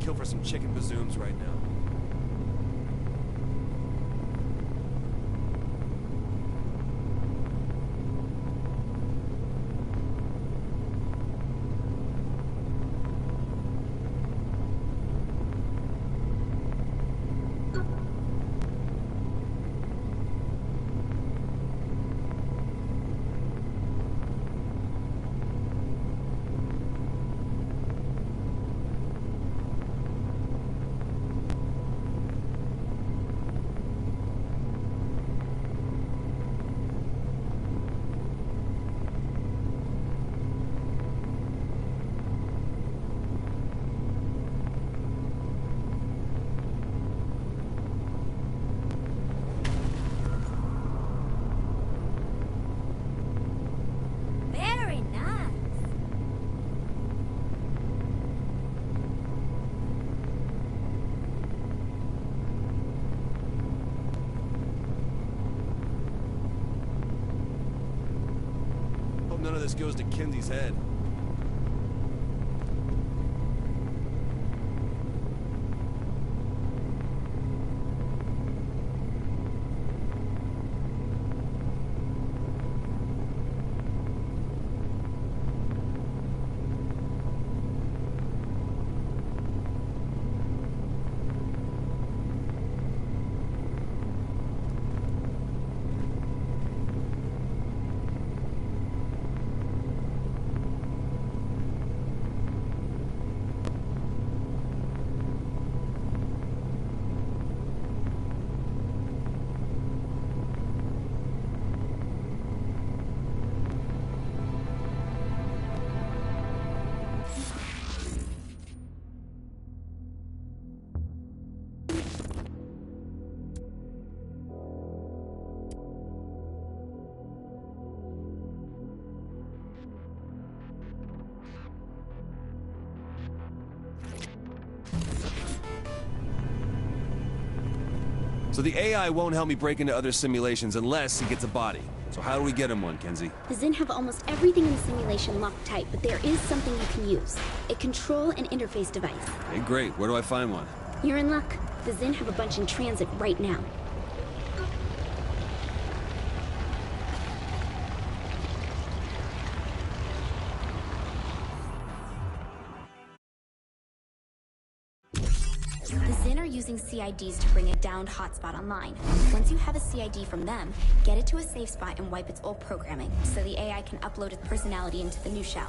kill for some chicken bazooms right now. None of this goes to Kinzie's head. So the AI won't help me break into other simulations unless he gets a body. So how do we get him one, Kinzie? The Zin have almost everything in the simulation locked tight, but there is something you can use. A control and interface device. Hey, great. Where do I find one? You're in luck. The Zin have a bunch in transit right now. The Zin are using CIDs to bring a downed hotspot online. Once you have a CID from them, get it to a safe spot and wipe its old programming, so the AI can upload its personality into the new shell.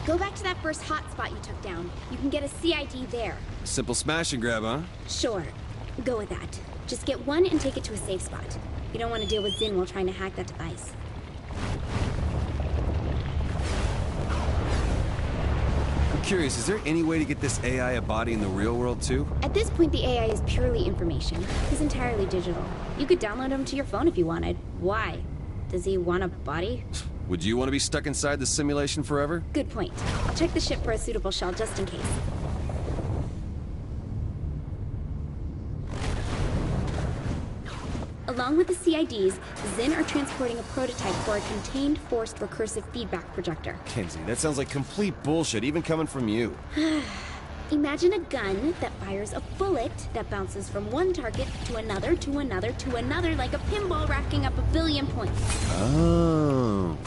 Go back to that first hotspot you took down. You can get a CID there. Simple smash and grab, huh? Sure. Go with that. Just get one and take it to a safe spot. You don't want to deal with Zin while trying to hack that device. I'm curious, is there any way to get this AI a body in the real world, too? At this point, the AI is purely information. He's entirely digital. You could download him to your phone if you wanted. Why? Does he want a body? Would you want to be stuck inside the simulation forever? Good point. I'll check the ship for a suitable shell just in case. Along with the CIDs, Zin are transporting a prototype for a contained forced recursive feedback projector. Kinzie, that sounds like complete bullshit, even coming from you. Imagine a gun that fires a bullet that bounces from one target to another, to another, to another, like a pinball racking up 1 billion points. Oh.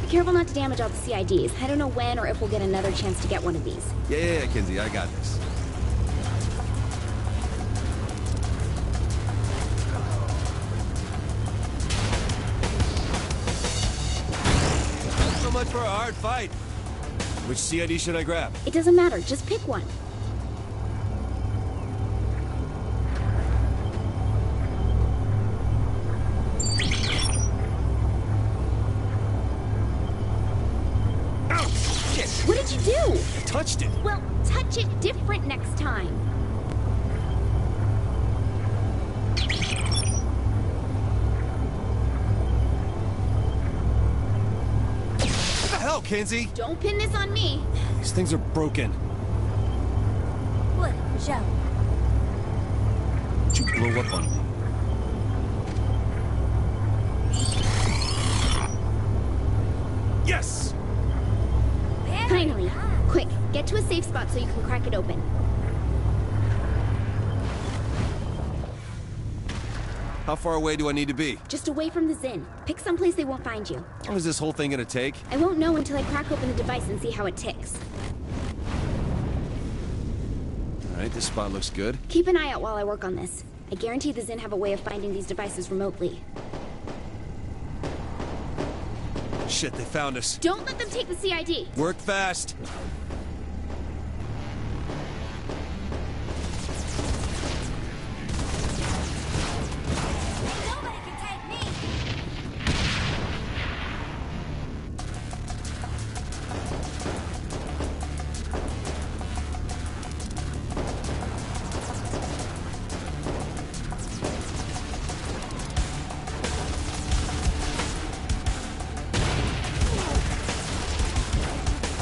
Be careful not to damage all the CIDs. I don't know when or if we'll get another chance to get one of these. Yeah, Kinzie, I got this. So much for a hard fight. Which CID should I grab? It doesn't matter, just pick one. Ow! Shit! What did you do? I touched it! Well, touch it different next time. What the hell, Kinzie? Don't pin this on me. These things are broken. What, Joe? Don't you blow up on me. Yes! Finally. Quick, get to a safe spot so you can crack it open. How far away do I need to be? Just away from the Zin. Pick someplace they won't find you. How long is this whole thing gonna take? I won't know until I crack open the device and see how it ticks. Alright, this spot looks good. Keep an eye out while I work on this. I guarantee the Zin have a way of finding these devices remotely. Shit, they found us. Don't let them take the CID! Work fast. Nobody can take me!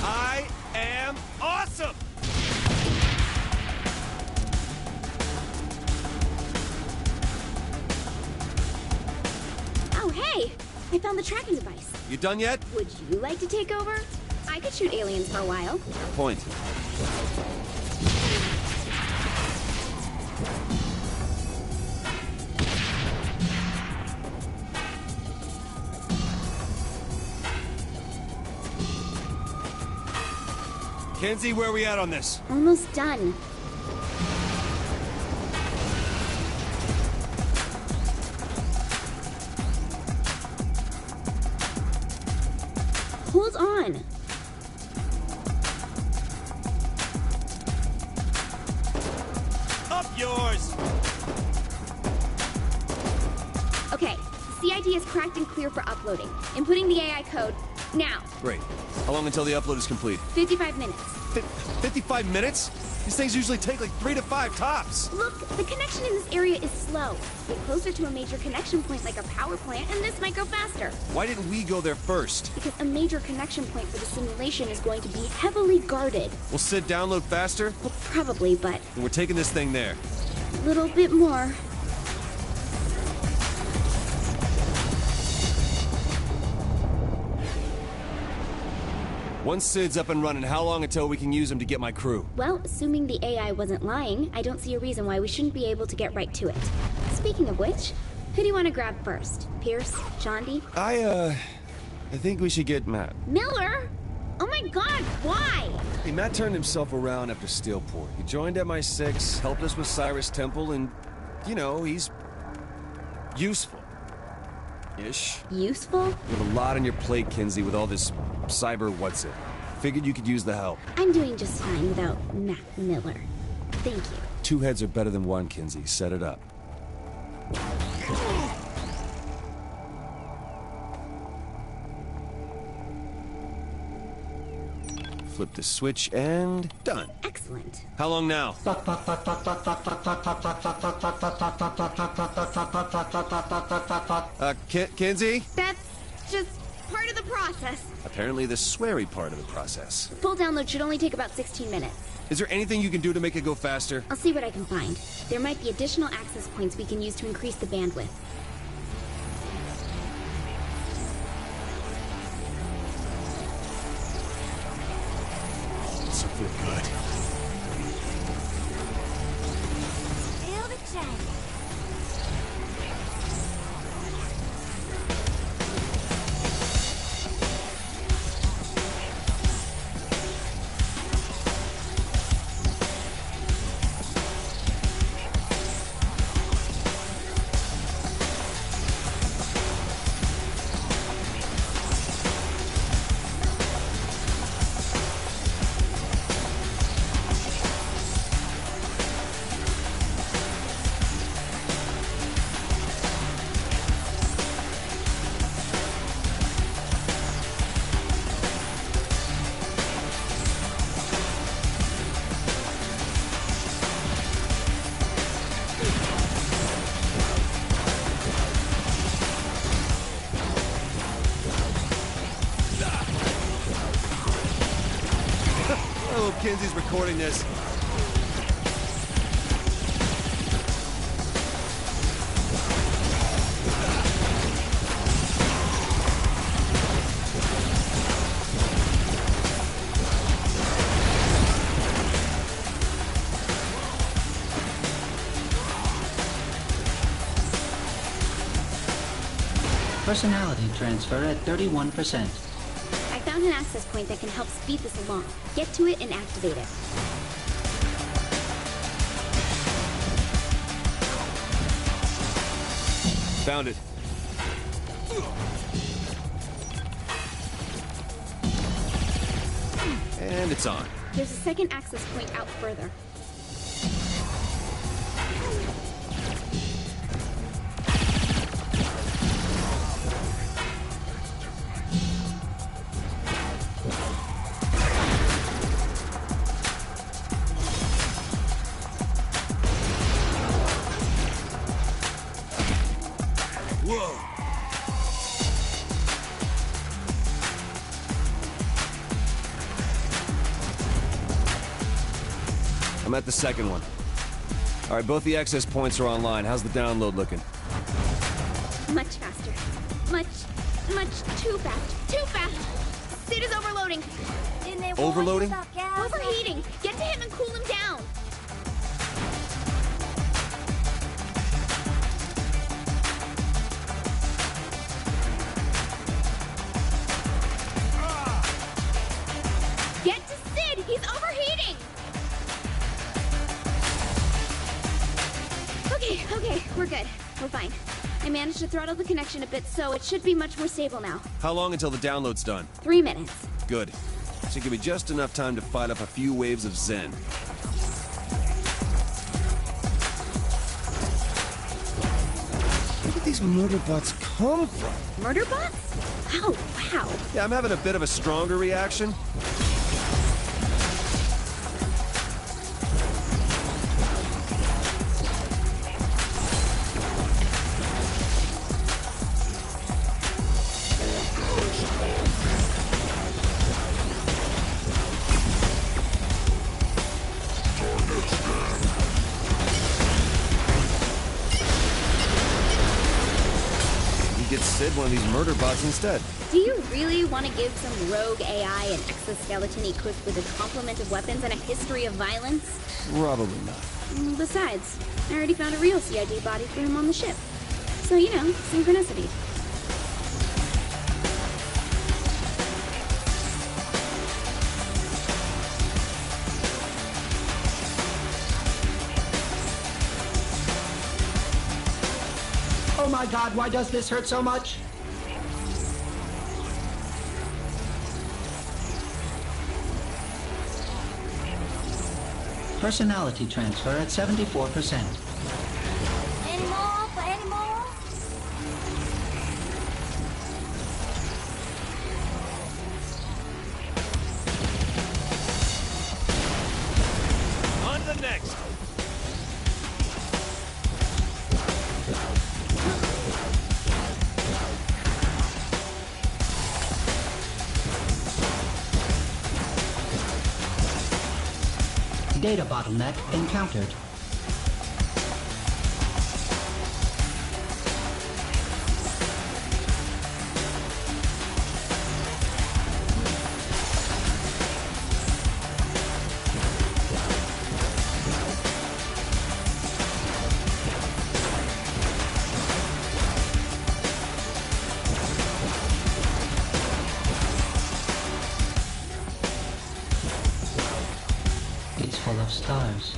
I am awesome! Oh, hey! I found the tracking device. You done yet? Would you like to take over? I could shoot aliens for a while. Point. Kenzie, where are we at on this? Almost done. Hold on. Up yours! Okay, CID is cracked and clear for uploading. Inputting the AI code now. Great. How long until the upload is complete? 55 minutes. 55 minutes? These things usually take like 3 to 5 tops. Look, the connection in this area is slow. Get closer to a major connection point like a power plant, and this might go faster. Why didn't we go there first? Because a major connection point for the simulation is going to be heavily guarded. Will Sid download faster? Well, probably, but And we're taking this thing there. a little bit more. Once Sid's up and running, how long until we can use him to get my crew? Well, assuming the AI wasn't lying, I don't see a reason why we shouldn't be able to get right to it. Speaking of which, who do you want to grab first? Pierce? Chandi? I think we should get Matt. Miller? Oh my god, why? Hey, Matt turned himself around after Steelport. He joined MI6, helped us with Cyrus Temple, and, you know, he's useful. Ish. Useful? You have a lot on your plate, Kinsey, with all this cyber what's it. Figured you could use the help. I'm doing just fine without Matt Miller. Thank you. 2 heads are better than 1, Kinsey. Set it up. Flip the switch and done. Excellent. How long now? Kinsey? That's just part of the process. Apparently the sweary part of the process. Full download should only take about 16 minutes. Is there anything you can do to make it go faster? I'll see what I can find. There might be additional access points we can use to increase the bandwidth. This will feel good. Feel the change. I hope Kinsey's recording this. Personality transfer at 31%. I found an access point that can help speed this along. Get to it and activate it. Found it. And it's on. There's a second access point out further. Whoa! I'm at the second one. All right, both the access points are online. How's the download looking? Much faster. Much too fast. Too fast! Sid is overloading. Overloading? Overheating! Get to him and cool him down! Get to Sid! He's overheating! Okay, we're good. We're fine. I managed to throttle the connection a bit, so it should be much more stable now. How long until the download's done? 3 minutes. Good. Should give me just enough time to fight up a few waves of Zen. Where did these murder bots come from? Murder bots? Oh, wow. Yeah, I'm having a bit of a stronger reaction. Get Sid one of these murder bots instead. Do you really want to give some rogue AI an exoskeleton equipped with a complement of weapons and a history of violence? Probably not. Besides, I already found a real CID body for him on the ship. So, you know, synchronicity. Oh my god, why does this hurt so much? Personality transfer at 74%. Any more for any more? On to the next. Data bottleneck encountered. It's full of stars.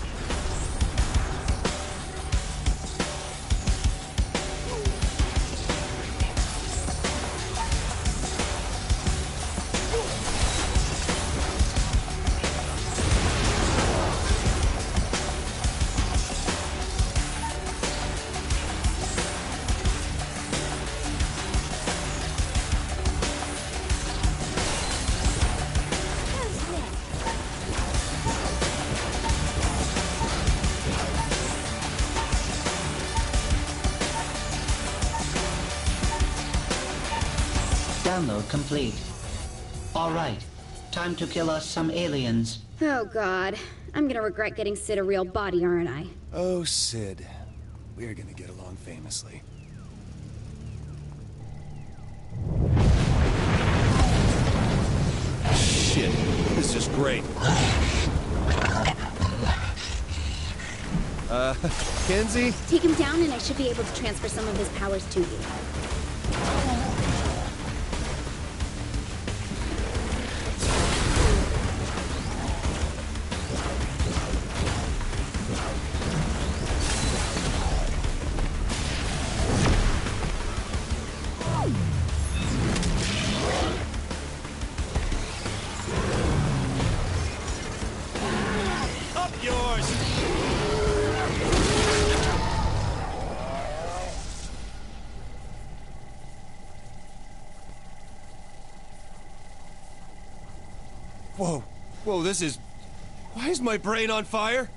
Download complete. All right, time to kill us some aliens. Oh, God. I'm gonna regret getting Sid a real body, aren't I? Oh, Sid. We're gonna get along famously. Shit, this is great. Kenzie? Take him down and I should be able to transfer some of his powers to you. Whoa. Whoa, this is... Why is my brain on fire?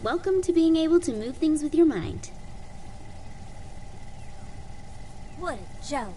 Welcome to being able to move things with your mind. What a joke.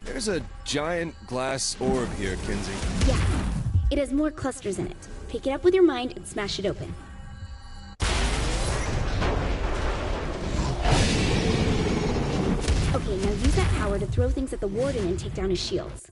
There's a giant glass orb here, Kinzie. Yeah. It has more clusters in it. Pick it up with your mind and smash it open. Okay, now use that power to throw things at the Warden and take down his shields.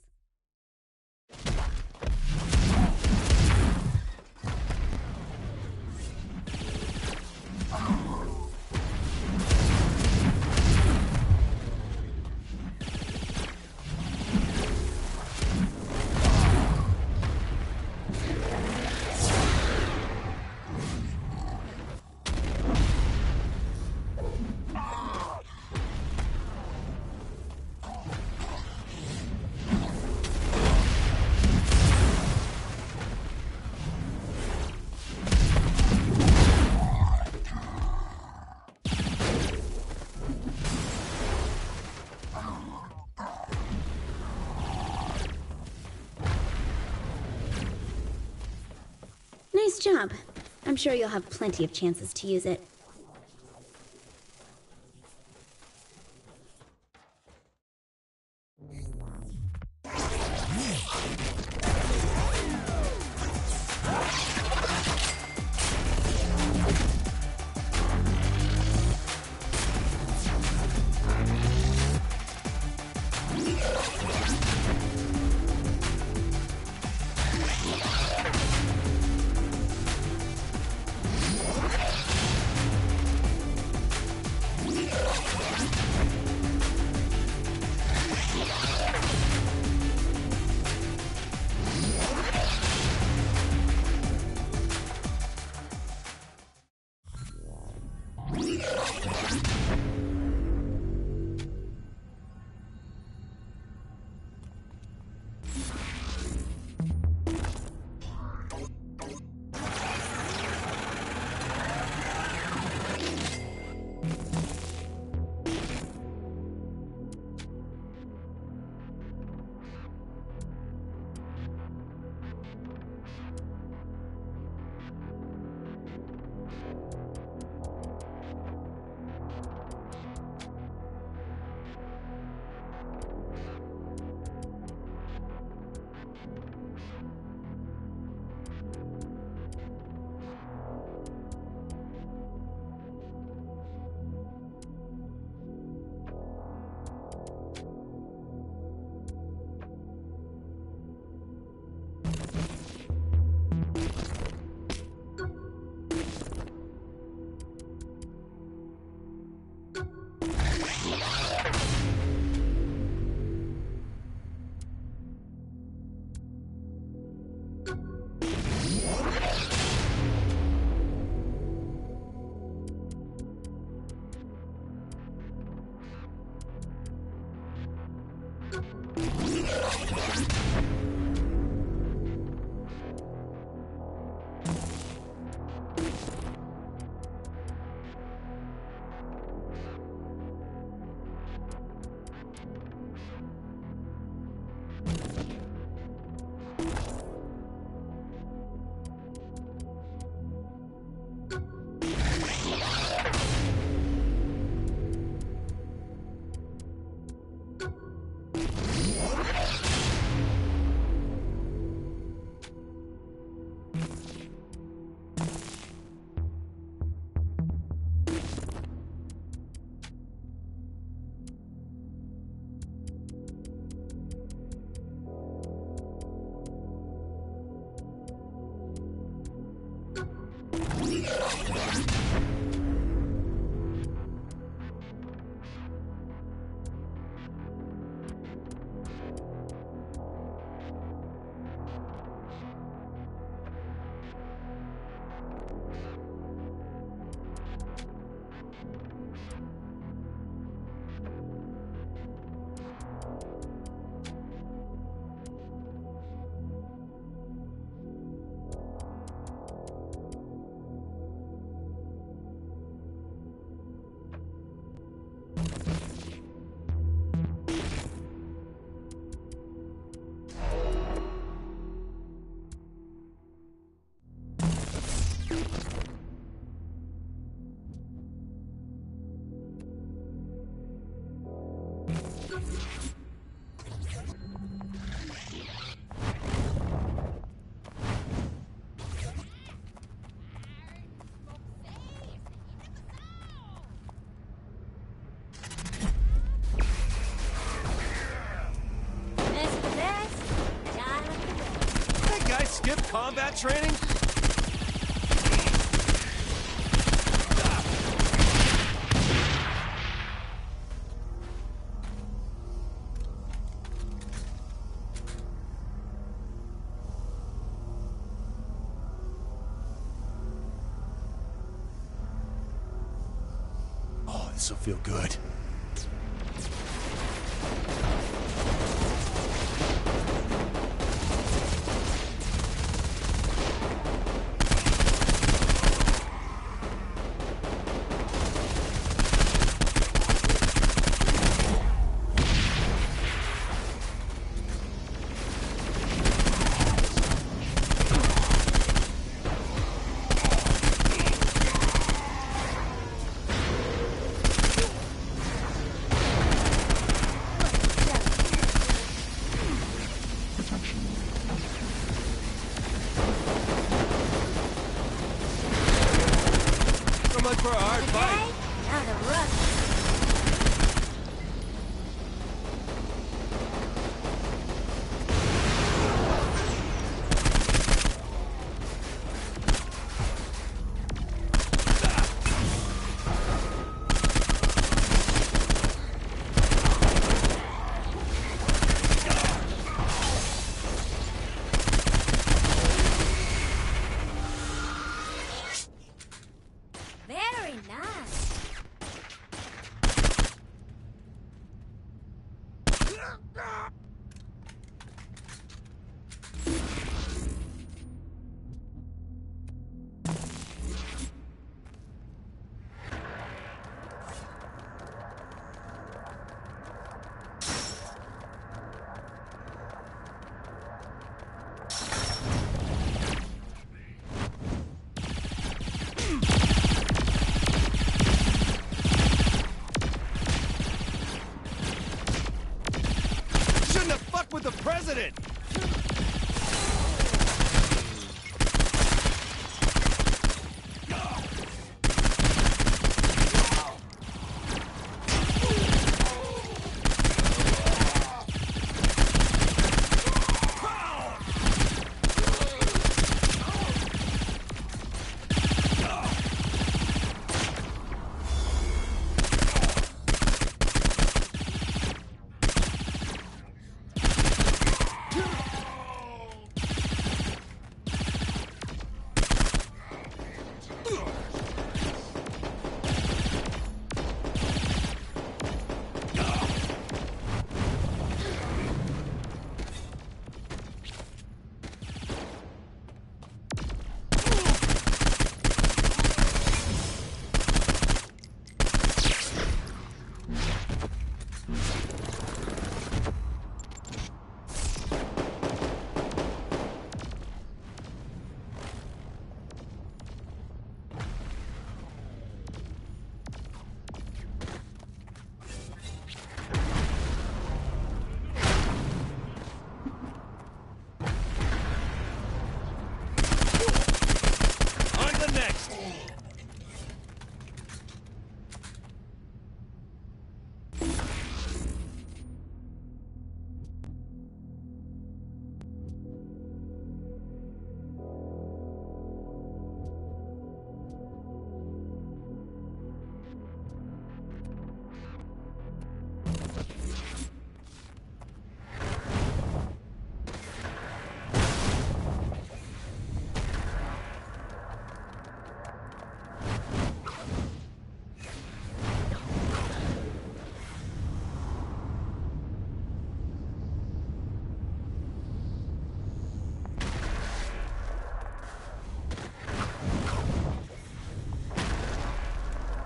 Nice job. I'm sure you'll have plenty of chances to use it. combat training? Oh, this'll feel good. So much for a hard fight. Now the rush. Very nice. Shouldn't have fucked with the president! On to the next!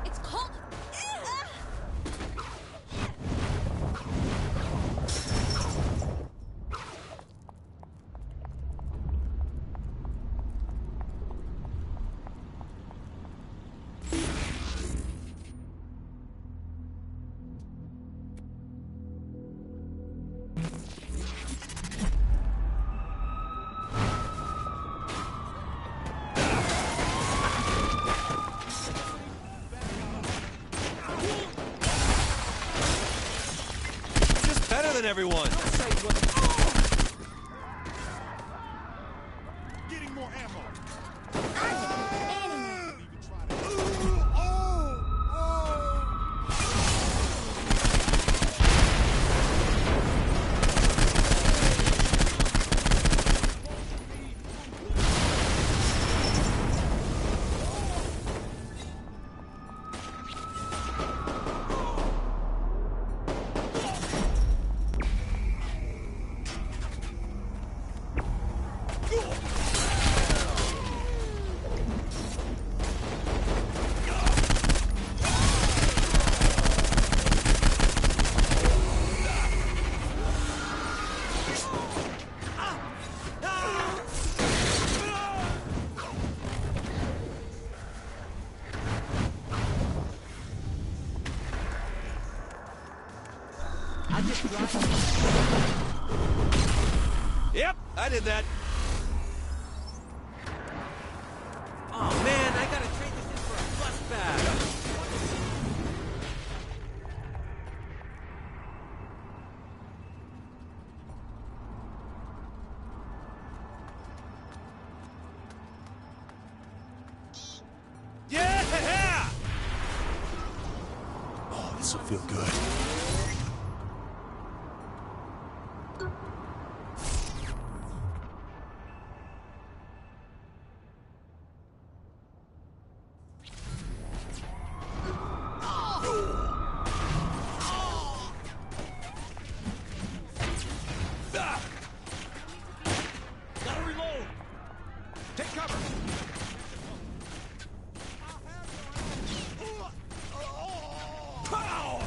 It's cold. Just better than everyone! Getting Yep, I did that. Oh man, I gotta trade this in for a bus pass. Yeah! Oh, this will feel good. Gotta reload! Take cover! Pow!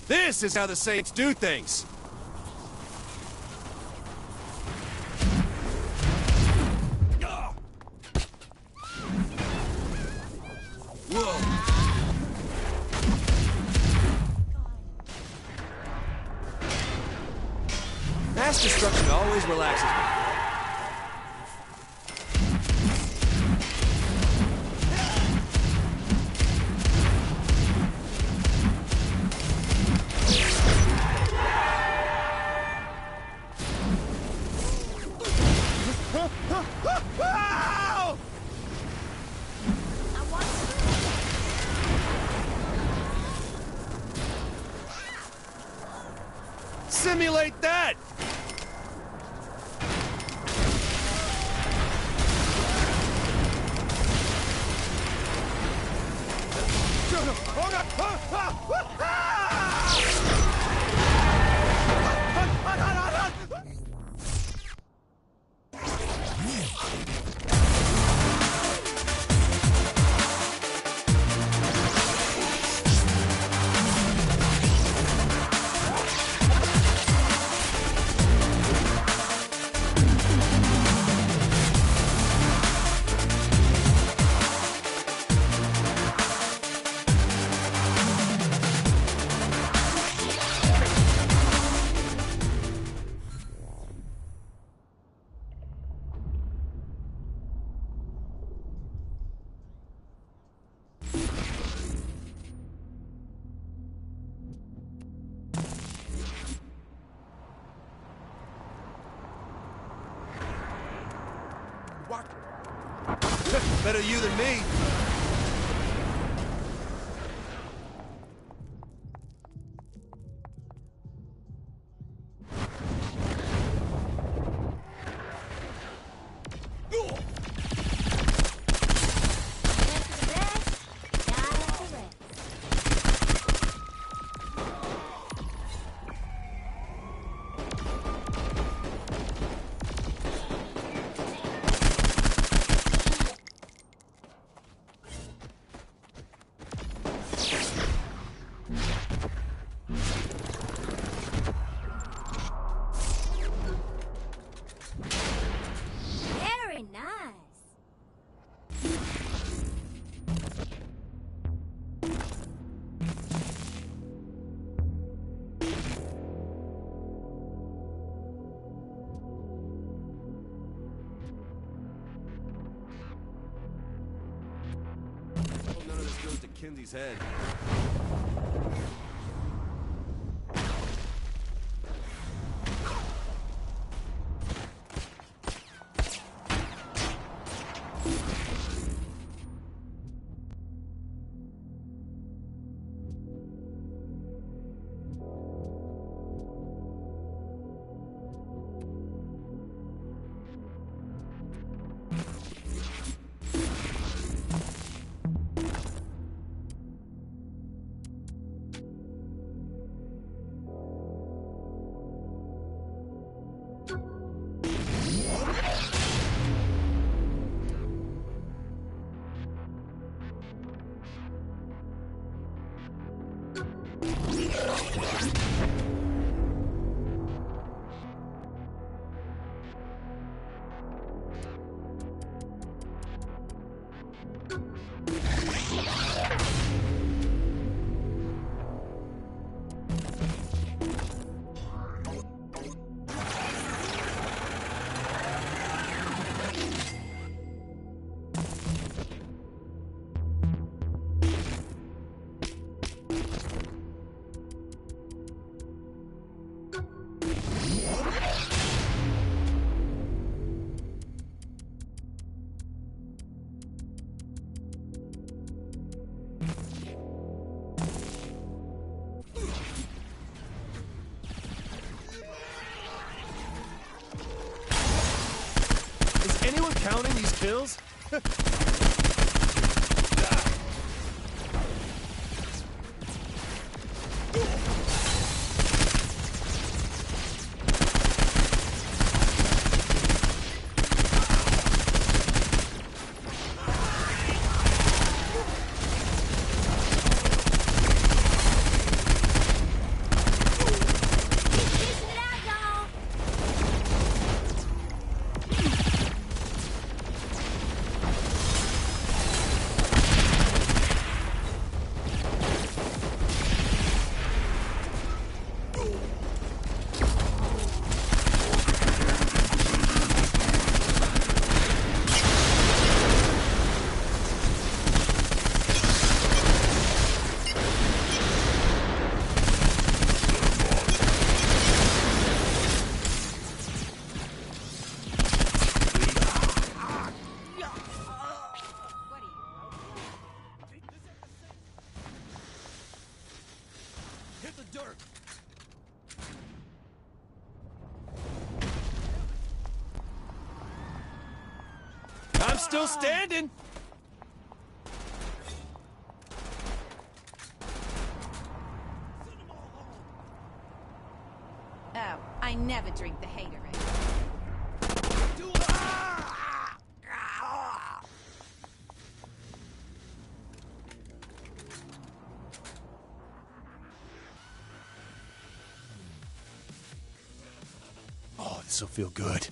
This is how the Saints do things! Whoa! Mass destruction always relaxes me. Simulate that! Better you than me. Very nice. Hope none of this goes to Kindy's head. counting these kills? Fishing it out, y'all. Hit the dirt! I'm still standing! Oh, I never drink the haterade. Oh, this'll feel good.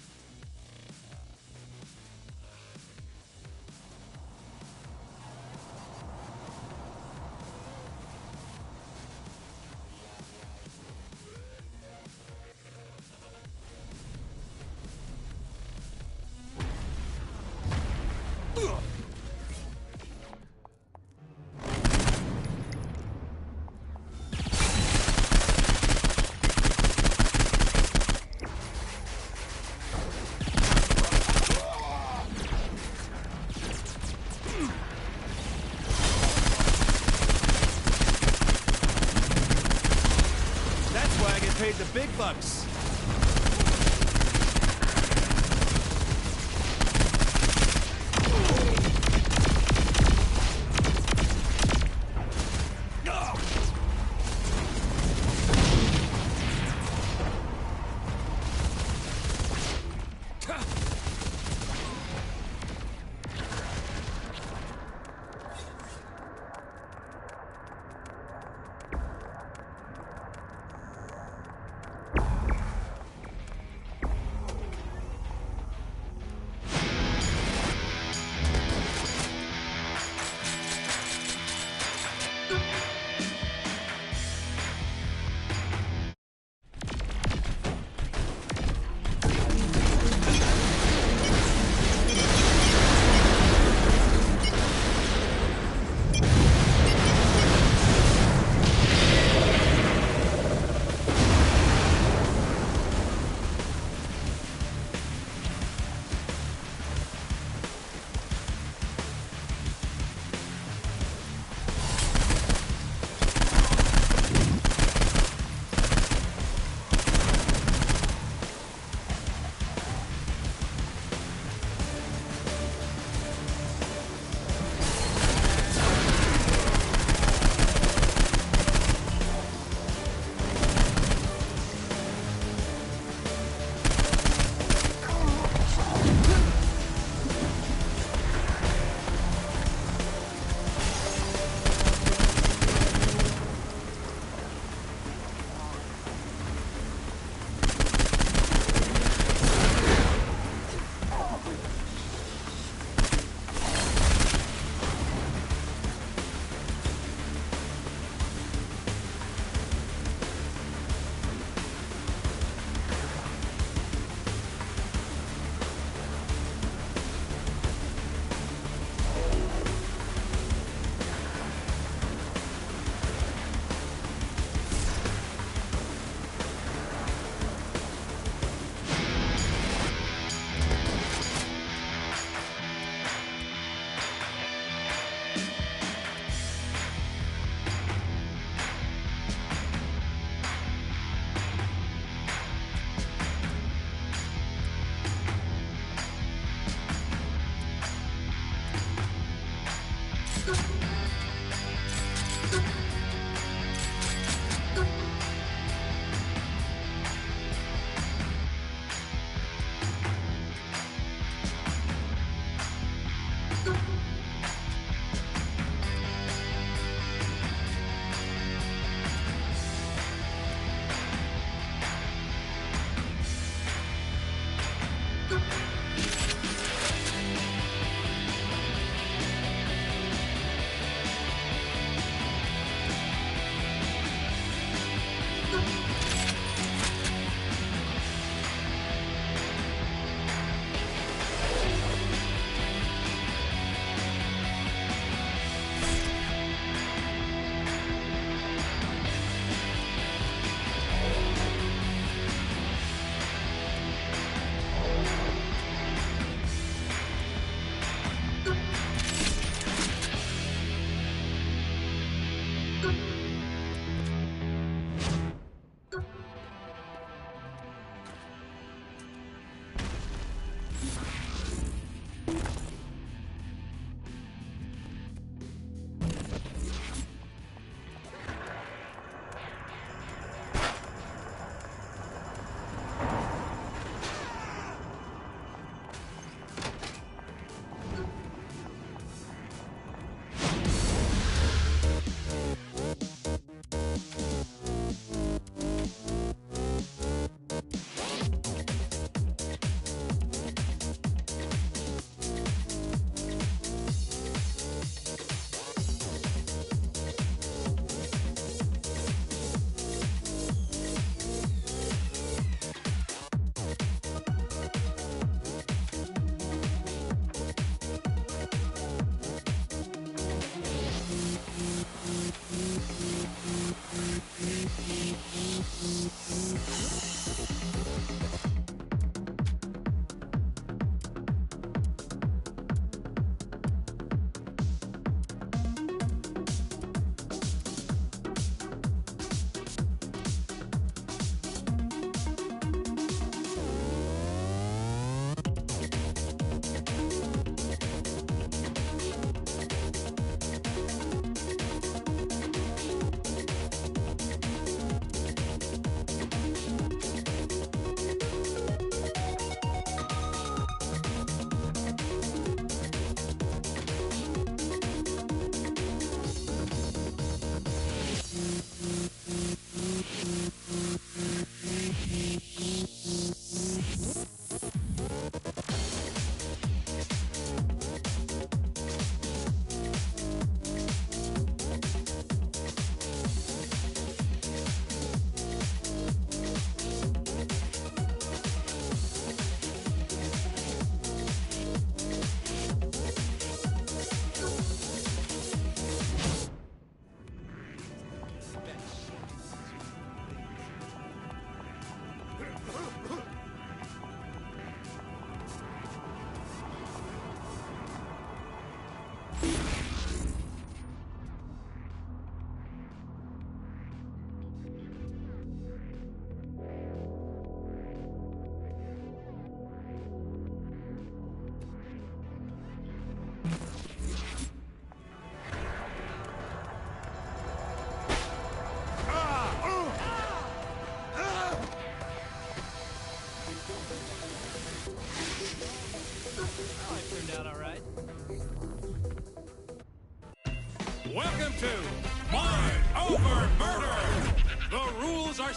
That's why I get paid the big bucks.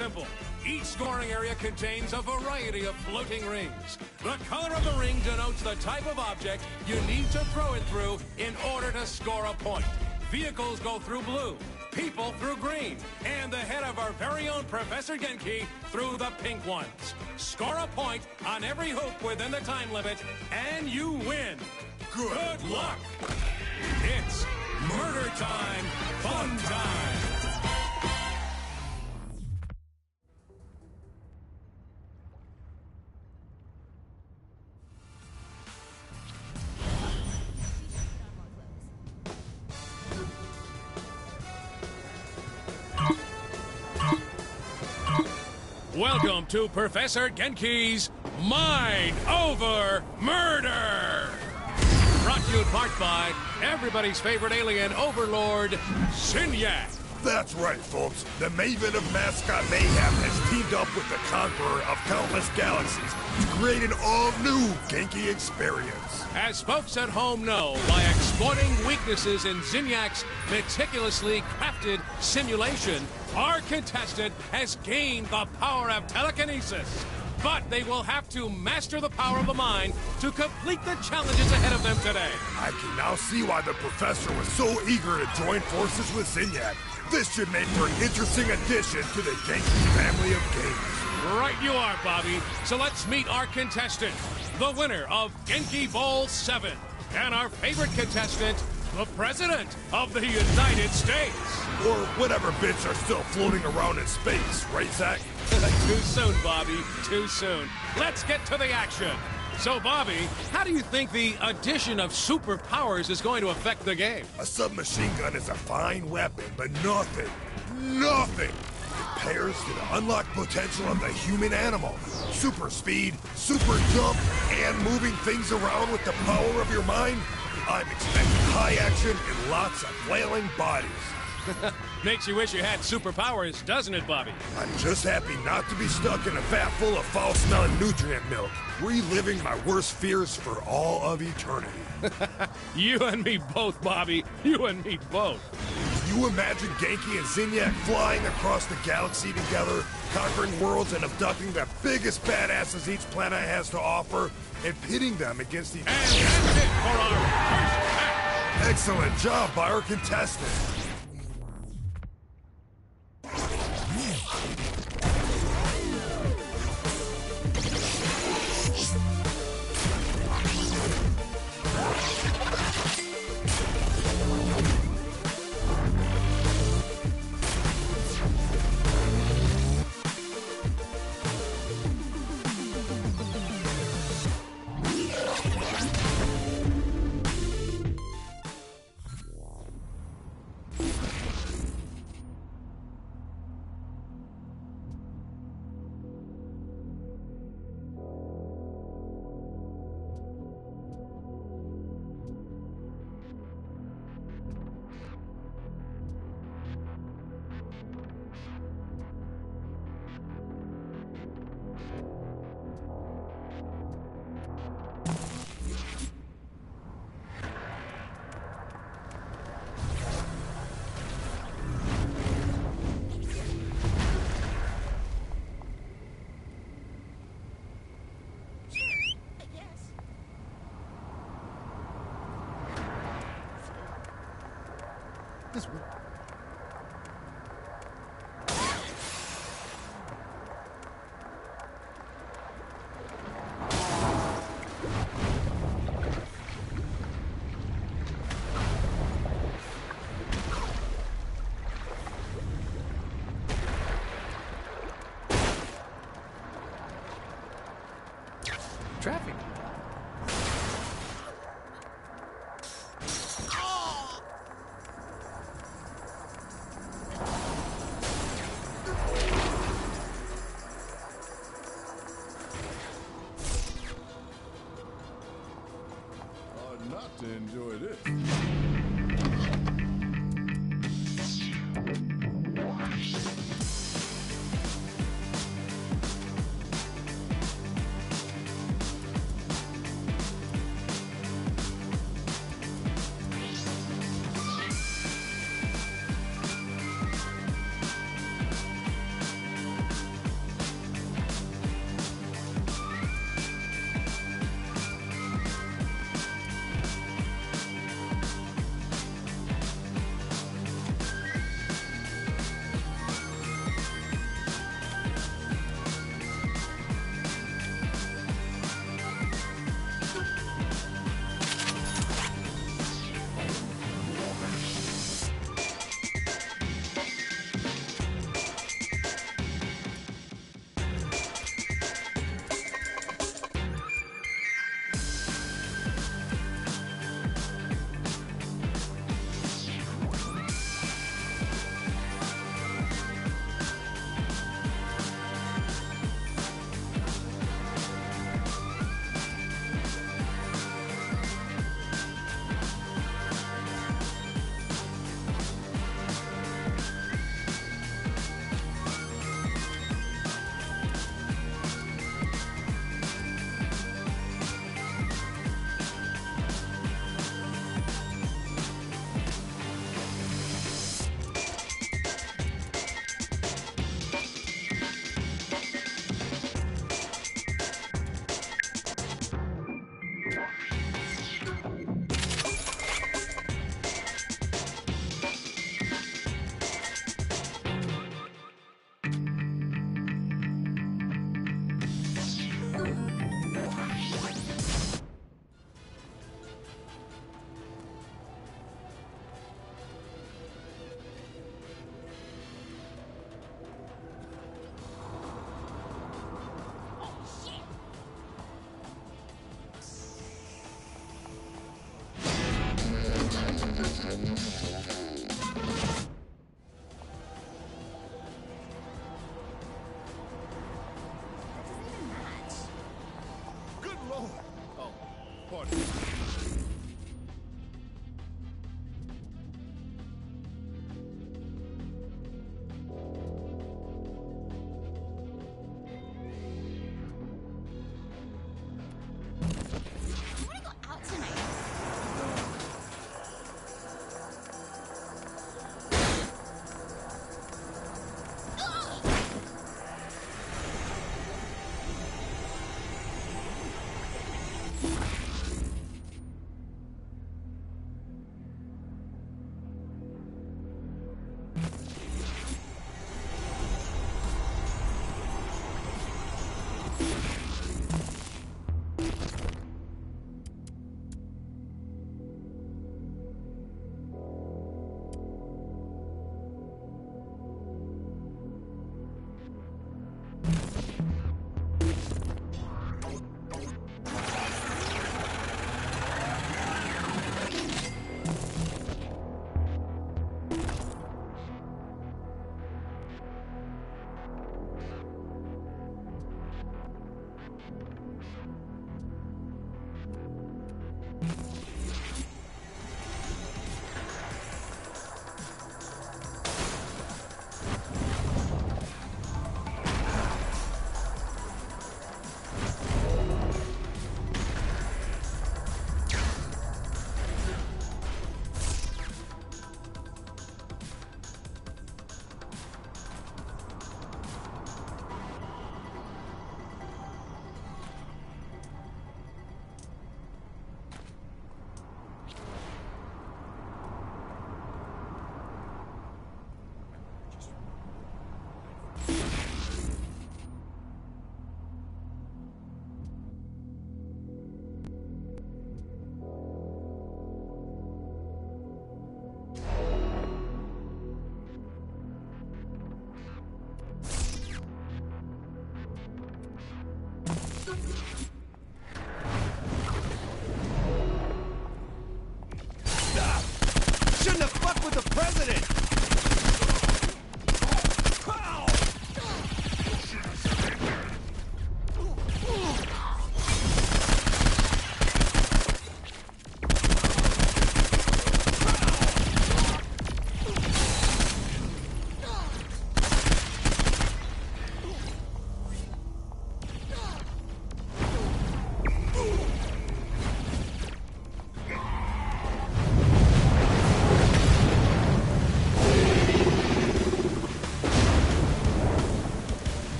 simple. Each scoring area contains a variety of floating rings. The color of the ring denotes the type of object you need to throw it through in order to score a point. Vehicles go through blue, people through green, and the head of our very own Professor Genki through the pink ones. Score a point on every hoop within the time limit, and you win. Good luck! It's murder time, fun time! Welcome to Professor Genki's Mind Over Murder! Brought to you in part by everybody's favorite alien overlord, Zinyak. That's right, folks. The Maven of Mascot Mayhem has teamed up with the Conqueror of Countless Galaxies to create an all-new Genki experience. As folks at home know, by exploiting weaknesses in Zinyak's meticulously crafted simulation, our contestant has gained the power of telekinesis. But they will have to master the power of the mind to complete the challenges ahead of them today. I can now see why the Professor was so eager to join forces with Zinyak. This should make for an interesting addition to the Genki family of games. Right you are, Bobby. So let's meet our contestant, the winner of Genki Bowl 7, and our favorite contestant, the President of the United States. Or whatever bits are still floating around in space, right, Zach? Too soon, Bobby. Too soon. Let's get to the action. So, Bobby, how do you think the addition of superpowers is going to affect the game? A submachine gun is a fine weapon, but nothing compares to the unlocked potential of the human animal. Super speed, super jump, and moving things around with the power of your mind. I'm expecting high action and lots of flailing bodies. Makes you wish you had superpowers, doesn't it, Bobby? I'm just happy not to be stuck in a vat full of foul-smelling nutrient milk, reliving my worst fears for all of eternity. You and me both, Bobby. You and me both. Can you imagine Genki and Zinyak flying across the galaxy together, conquering worlds and abducting the biggest badasses each planet has to offer, and pitting them against each other? And that's it for our first match. Excellent job by our contestant. This one. Traffic. Not to enjoy this.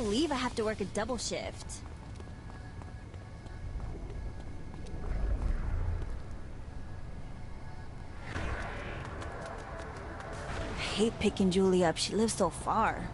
believe I have to work a double shift. I hate picking Julie up. She lives so far.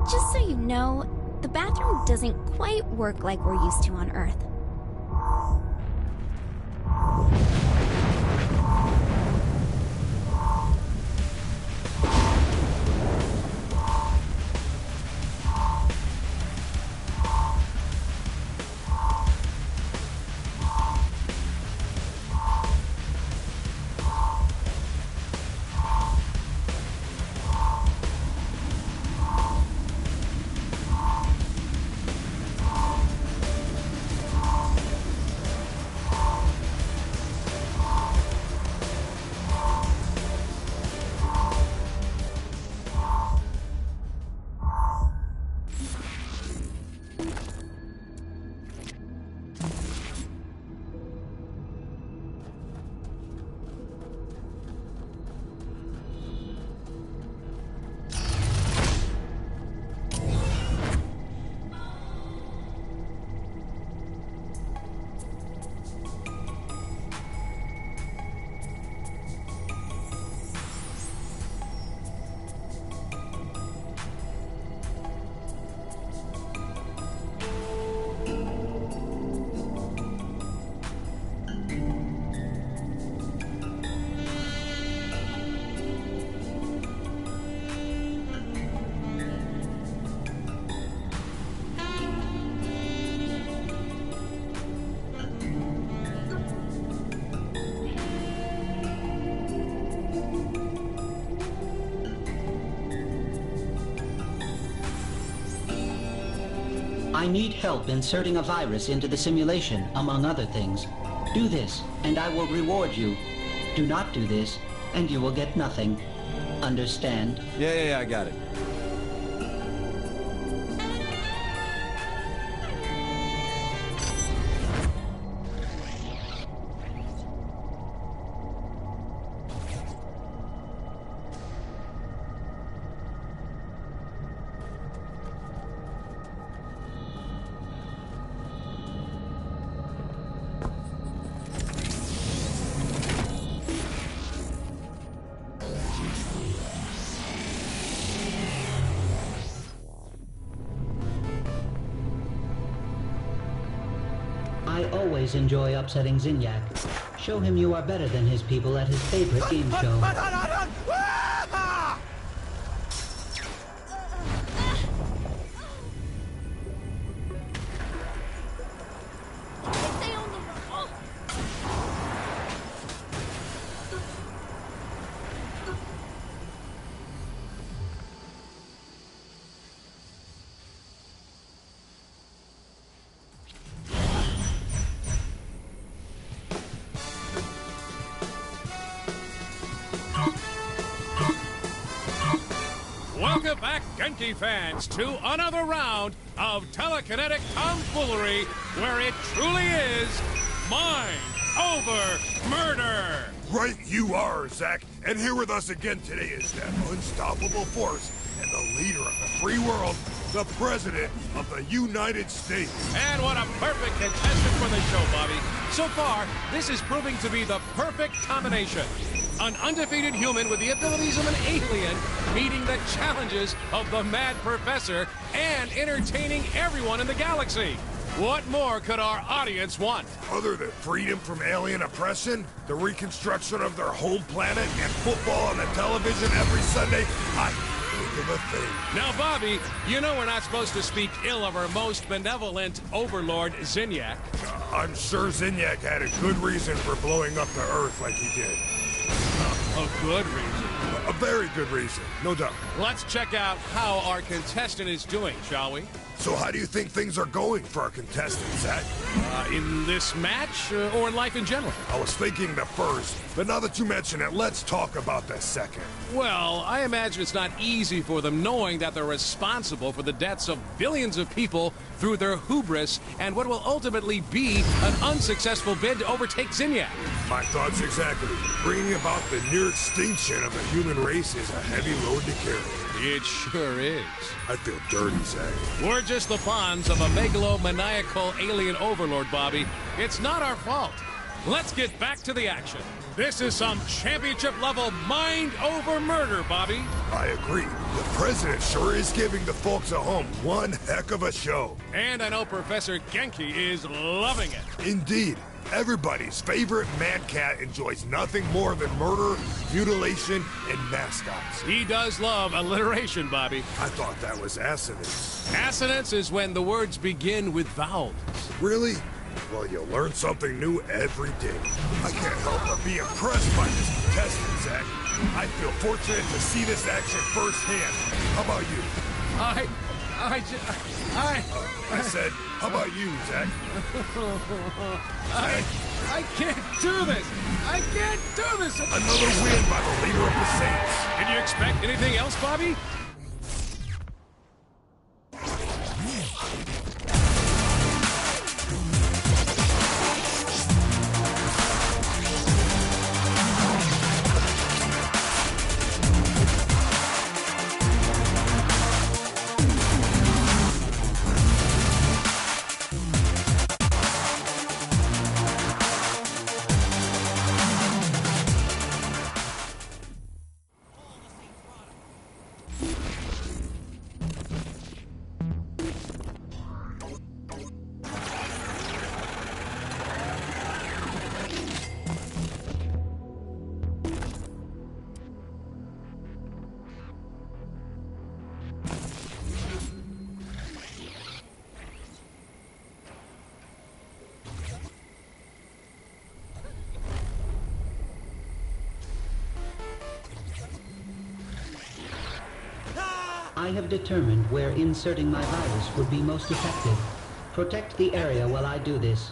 Just so you know, the bathroom doesn't quite work like we're used to on Earth. I need help inserting a virus into the simulation, among other things. Do this, and I will reward you. Do not do this, and you will get nothing. Understand? Yeah, I got it. I always enjoy upsetting Zinyak. Show him you are better than his people at his favorite game show. Stay on the run. Welcome back, Genki fans, to another round of telekinetic tomfoolery where it truly is mind over murder. Right you are, Zach. And here with us again today is that unstoppable force and the leader of the free world, the President of the United States. And what a perfect contestant for the show, Bobby. So far, this is proving to be the perfect combination. An undefeated human with the abilities of an alien meeting the challenges of the Mad Professor and entertaining everyone in the galaxy. What more could our audience want? Other than freedom from alien oppression, the reconstruction of their home planet, and football on the television every Sunday, I can't think of a thing. Now, Bobby, you know we're not supposed to speak ill of our most benevolent overlord, Zinyak. I'm sure Zinyak had a good reason for blowing up the Earth like he did. A good reason. A very good reason, no doubt. Let's check out how our contestant is doing, shall we? So how do you think things are going for our contestant, Zach? In this match, or in life in general? I was thinking the first, but now that you mention it, let's talk about the second. Well, I imagine it's not easy for them knowing that they're responsible for the deaths of billions of people through their hubris and what will ultimately be an unsuccessful bid to overtake Zinyak. My thoughts exactly. Bringing about the near extinction of the human race is a heavy load to carry. It sure is. I feel dirty, Zach. We're just the pawns of a megalomaniacal alien overlord, Bobby. It's not our fault. Let's get back to the action. This is some championship-level mind over murder, Bobby. I agree. The President sure is giving the folks at home one heck of a show. And I know Professor Genki is loving it. Indeed. Everybody's favorite Mad Cat enjoys nothing more than murder, mutilation, and mascots. He does love alliteration, Bobby. I thought that was assonance. Assonance is when the words begin with vowels. Really? Well, you learn something new every day. I can't help but be impressed by this contestant, Zach. I feel fortunate to see this action firsthand. How about you? I said, how about you, Zach? I can't do this! I can't do this! Another win by the leader of the Saints. Did you expect anything else, Bobby? I have determined where inserting my virus would be most effective. Protect the area while I do this.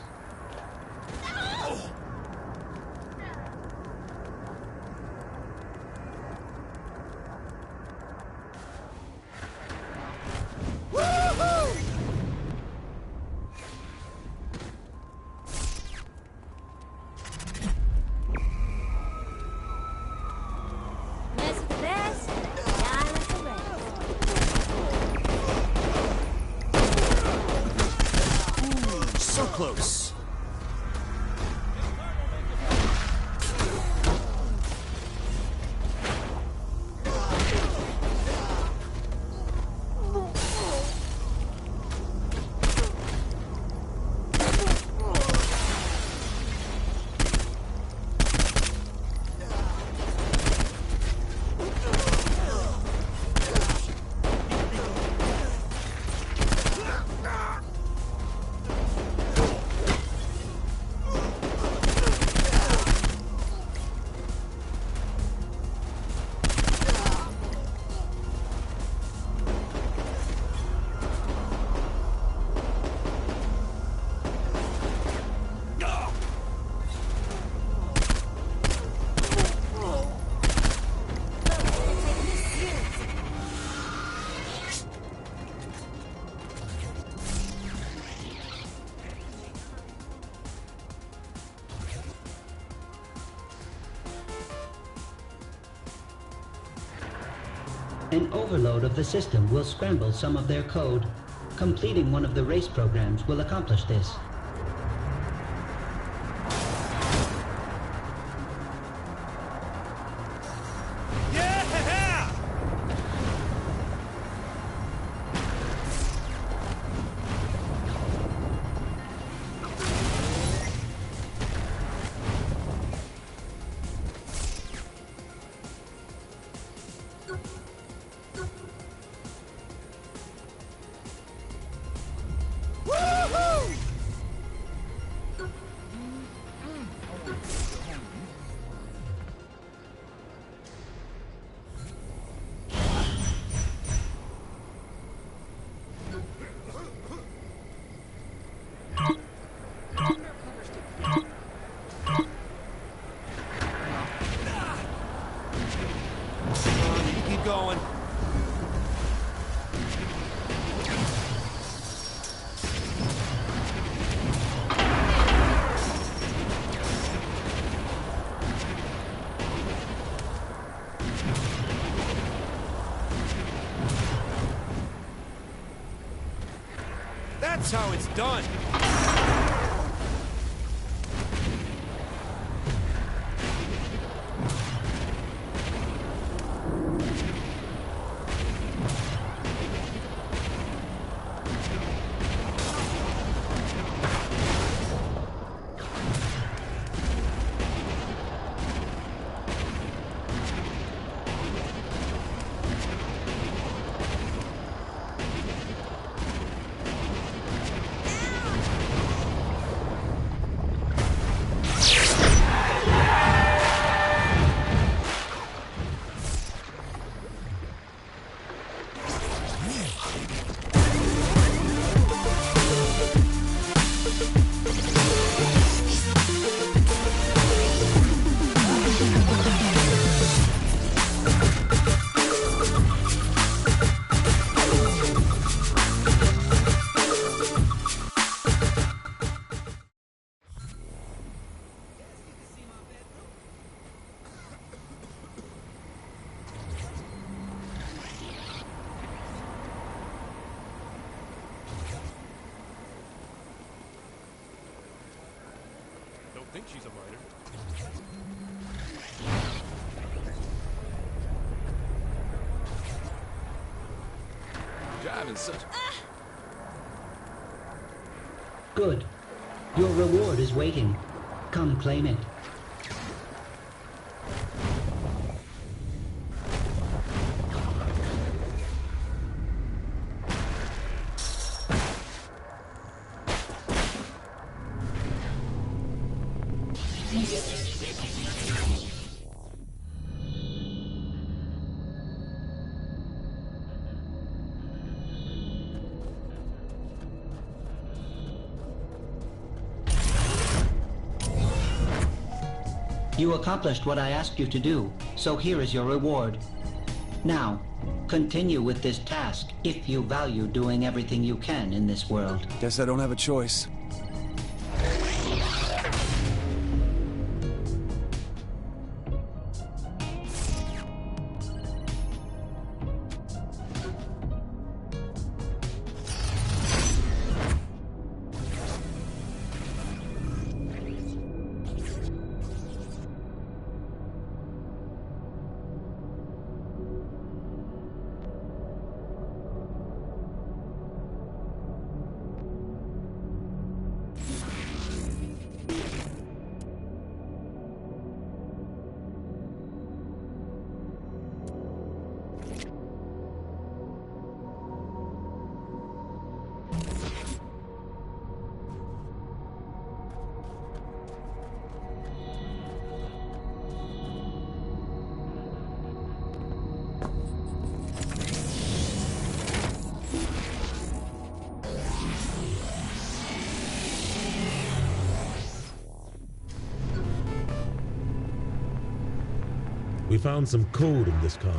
Mess with the best, die like the rest. So close. An overload of the system will scramble some of their code. Completing one of the race programs will accomplish this. Yeah! Keep going. That's how it's done. Don't think she's a miner. Driving such. Good. Your reward is waiting. Come claim it. You accomplished what I asked you to do, so here is your reward. Now, continue with this task if you value doing everything you can in this world. Guess I don't have a choice. We found some code in this car.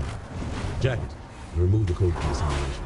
Jack it and remove the code from the simulation.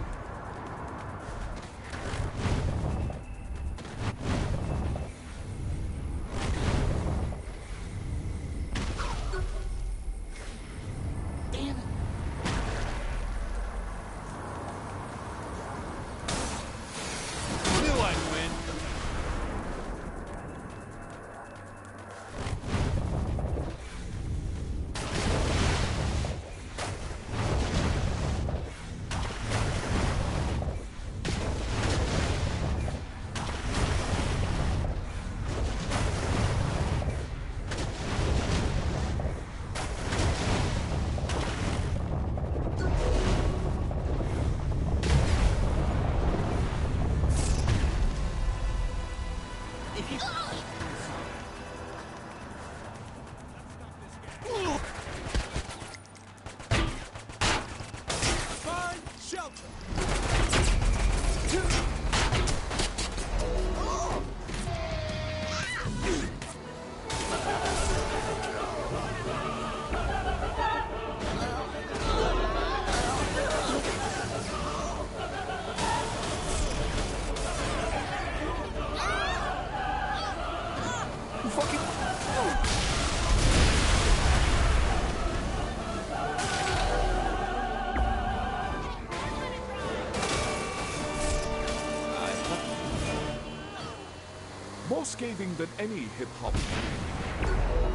More scathing than any hip-hop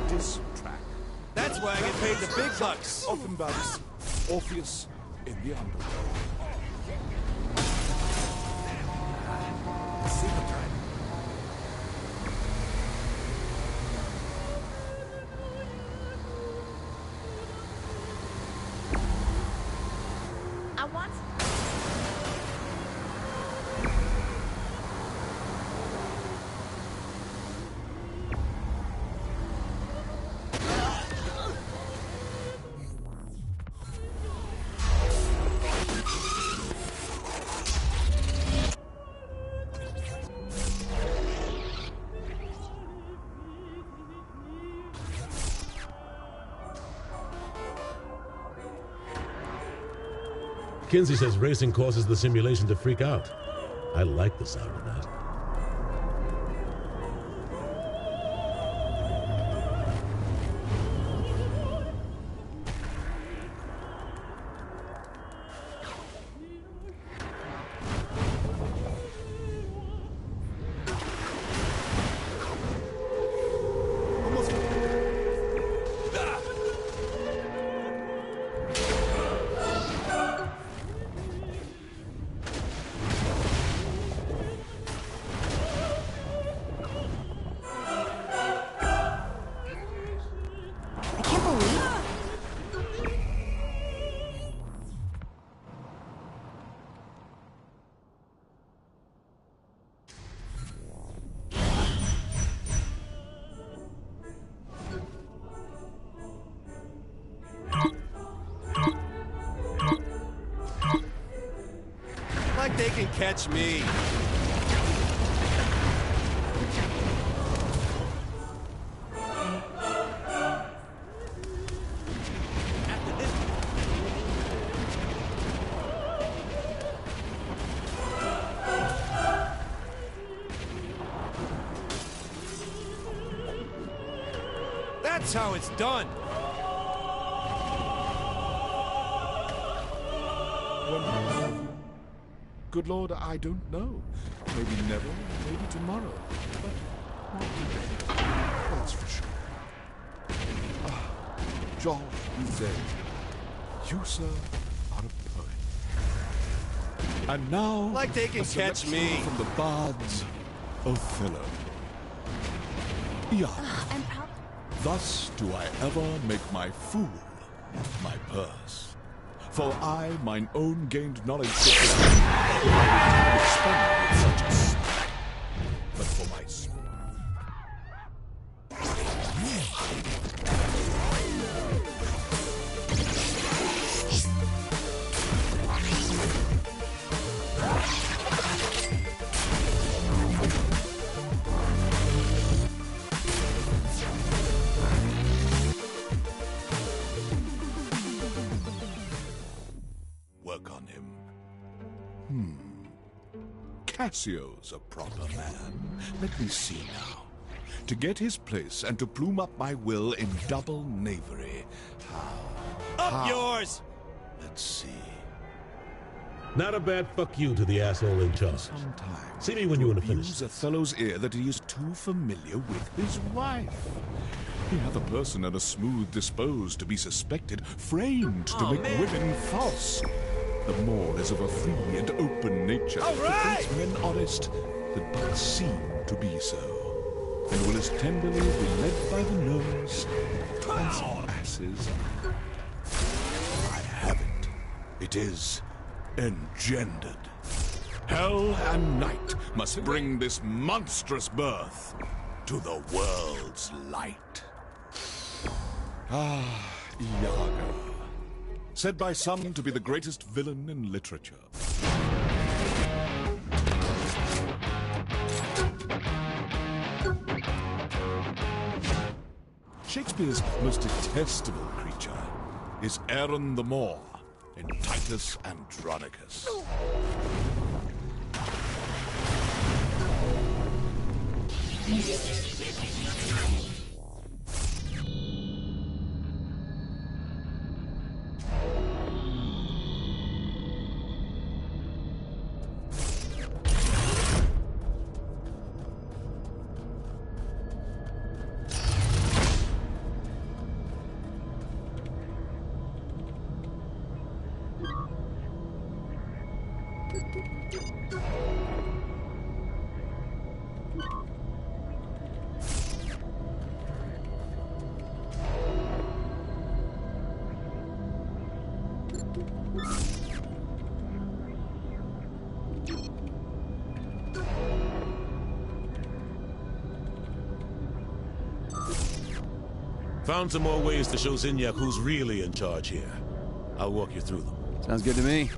diss track. That's why I get paid the big bucks. Offenbach's Orpheus in the Underworld. I want... Kinsey says racing causes the simulation to freak out. I like the sound of that. Like they can catch me. That's how it's done. When? Good Lord, I don't know. Maybe never, maybe tomorrow. But not today. That's for sure. Ah, George Bizet. You, sir, are a poet. And now, Like they can a catch selection me. from the bards, Othello. Yeah. I'm proud. Thus do I ever make my fool my purse. For I mine own gained knowledge expend with such a snack, but for my work on him. Cassio's a proper man. Let me see now. To get his place and to plume up my will in double knavery. Up yours! Let's see. Not a bad fuck you to the asshole in charge. Sometimes See me when you want to finish. use Othello's ear that he is too familiar with his wife. He hath a person and a smooth disposed to be suspected, framed to make women false. The more is of a free and open nature. All right! That makes men honest that but seem to be so. And will as tenderly be led by the nose as asses. I have it. It is engendered. Hell and night must bring this monstrous birth to the world's light. Ah, Iago. Said by some to be the greatest villain in literature. Shakespeare's most detestable creature is Aaron the Moor in Titus Andronicus. Found some more ways to show Zinyak who's really in charge here. I'll walk you through them. Sounds good to me.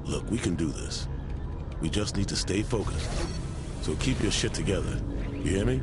Look, we can do this. We just need to stay focused. So keep your shit together. You hear me?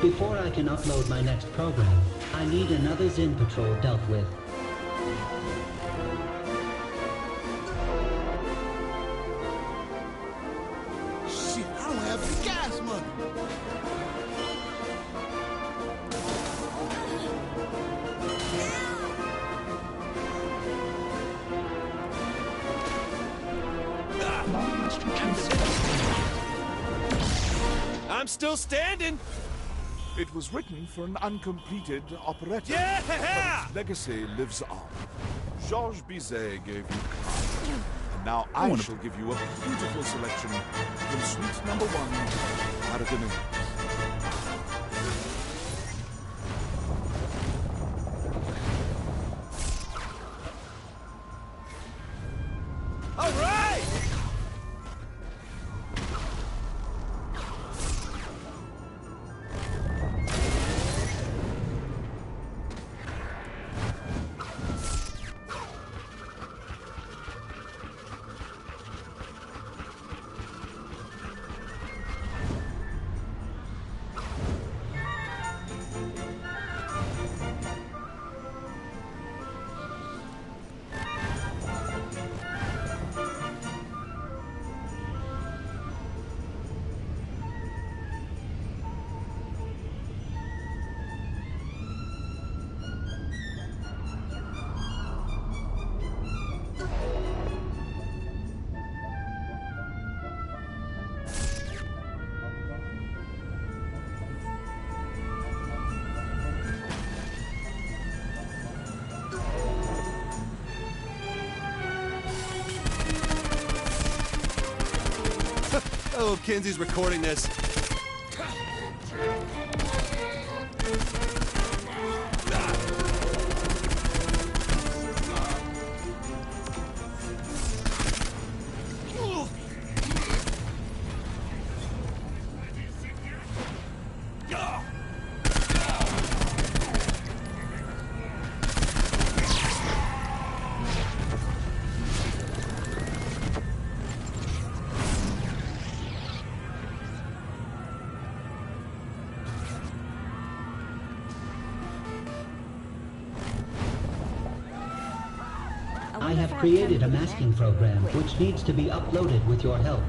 Before I can upload my next program, I need another Zin Patrol dealt with. Shit, I don't have any gas money. I'm still standing. It was written for an uncompleted operetta. Yeah! But its legacy lives on. Georges Bizet gave you Carmen, and now I shall give you a beautiful selection from suite number 1, Aragonese. All right! Oh, Kinsey's recording this. I have created a masking program which needs to be uploaded with your help.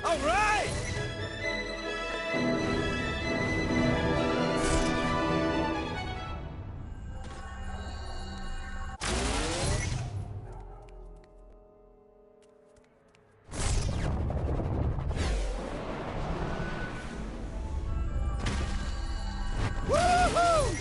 All right! Woohoo!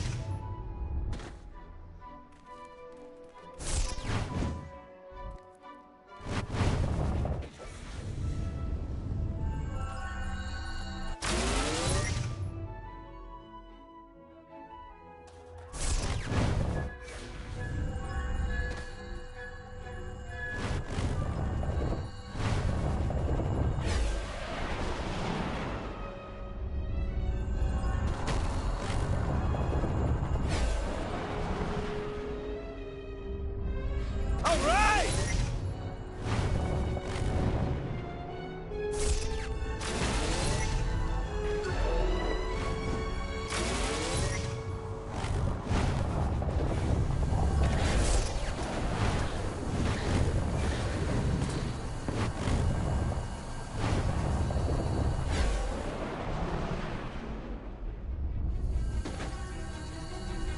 All right!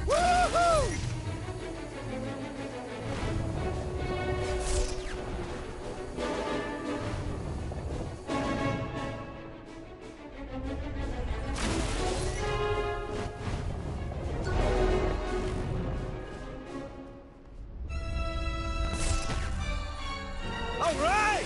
Woohoo! All right!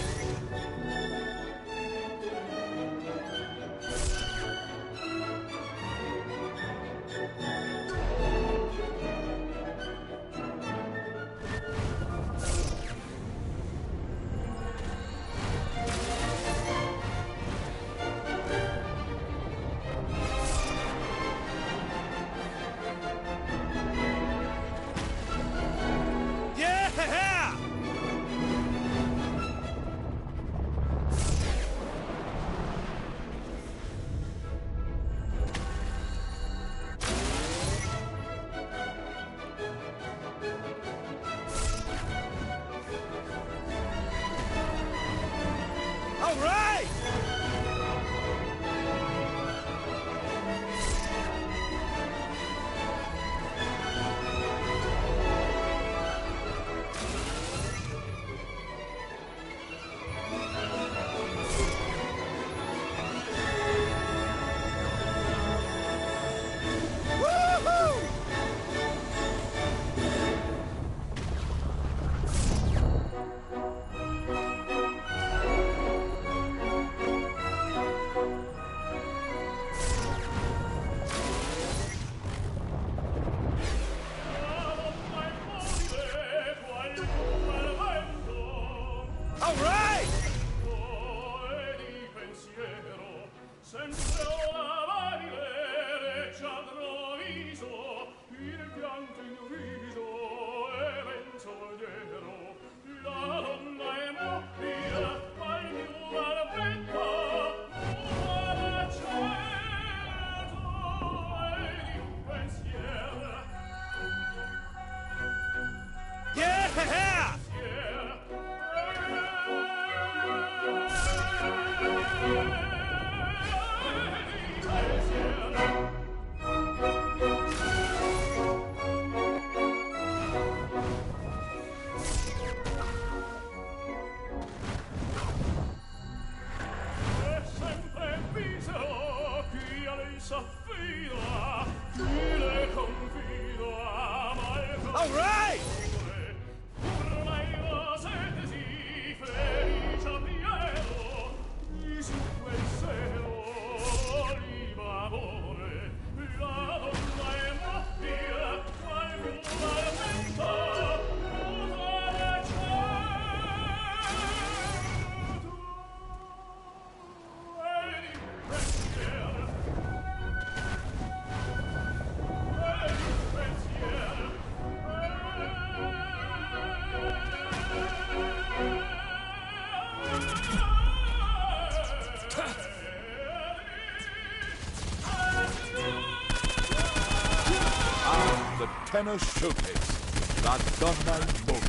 Tenor Showcase. La Donna Mori.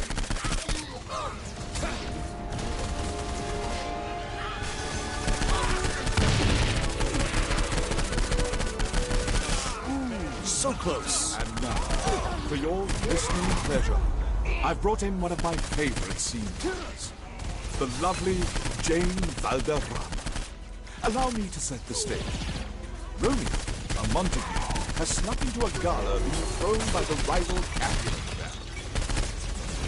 So close. And now, for your listening pleasure, I've brought in one of my favorite scene killers, the lovely Jane Valderrama. Allow me to set the stage. Romeo, a Montague, has snuck into a gala being thrown by the rival Capulet band.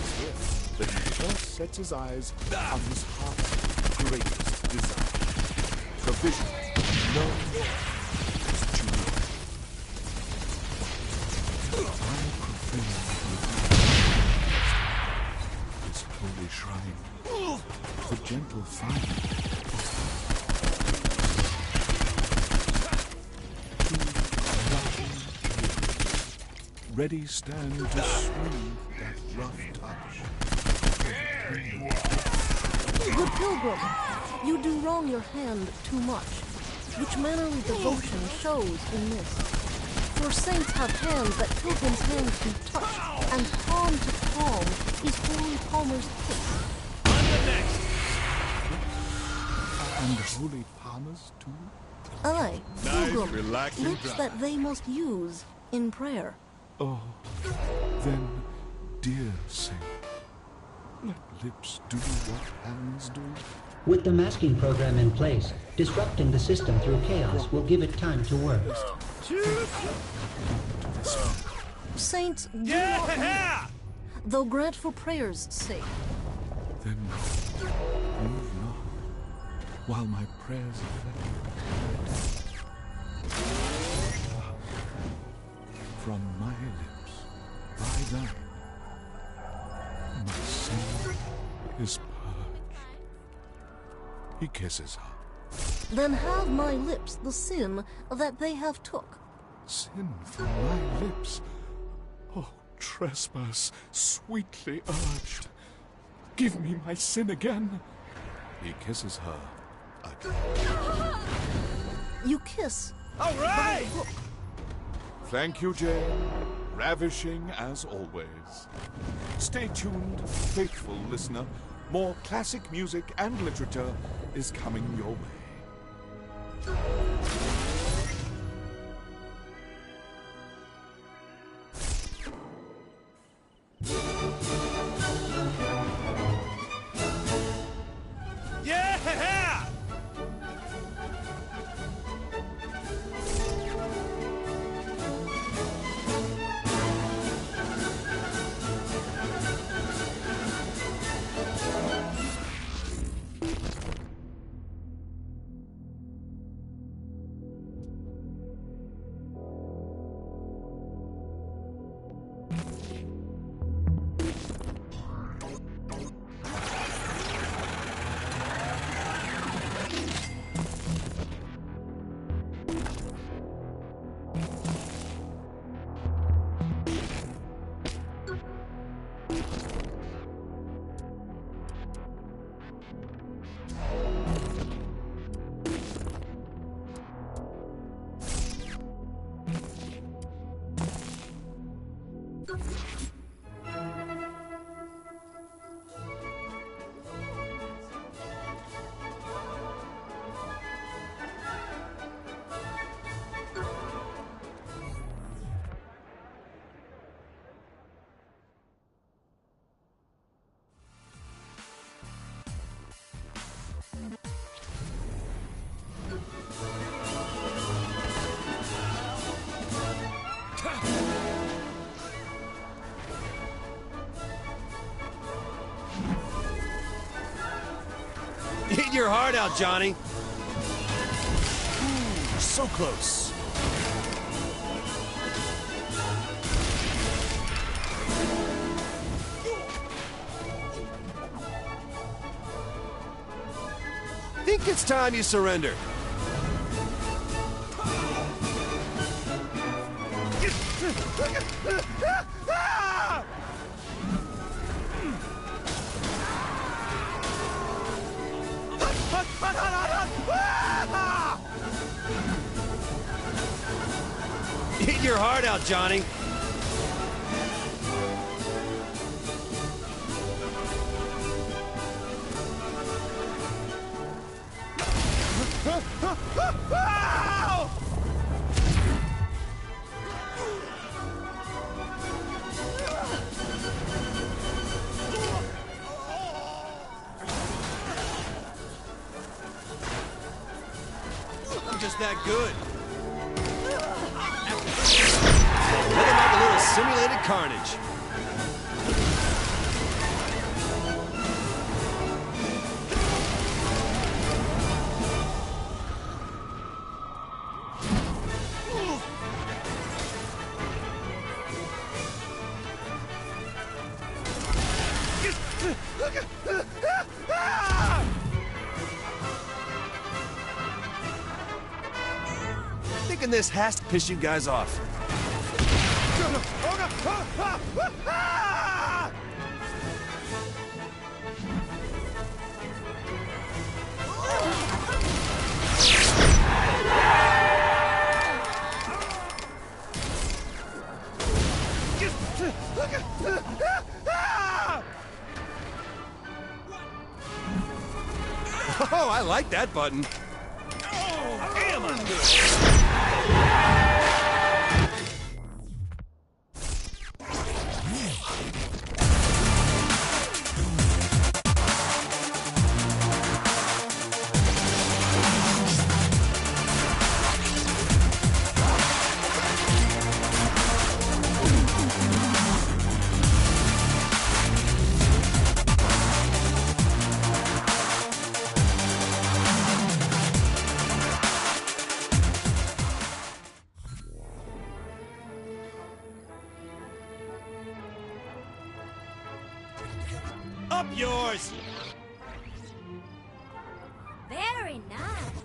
It's here that he first sets his eyes on his heart's greatest desire. The vision known as Juliet. I profane this holy shrine, the gentle fire. Ready stand to smooth that rough touch. Good pilgrim, you do wrong your hand too much, which mannerly devotion shows in this. For saints have hands that pilgrims' hands do touch, and palm to palm is holy palmer's kiss. On the next! And holy palmers too? Aye, pilgrim, relaxing lips drive. that they must use in prayer. Oh, then, dear saint, let lips do what hands do. With the masking program in place, disrupting the system through chaos will give it time to work. Saints do not weep, though grant for prayers' sake. Then move not, while my prayers effect. From my lips, by thine, my sin is purged. He kisses her. Then have my lips the sin that they have took. Sin from my lips? Oh, trespass, sweetly urged. Give me my sin again. He kisses her again. You kiss. All right! Thank you, Jane. Ravishing as always. Stay tuned, faithful listener. More classic music and literature is coming your way. Yeah! Eat your heart out, Johnny. Ooh, so close. Think it's time you surrender. Eat your heart out, Johnny. just that good. Nothing like a little simulated carnage. Thinking this has to piss you guys off. Oh, I like that button. Oh, damn, I'm good. Up yours! Very nice.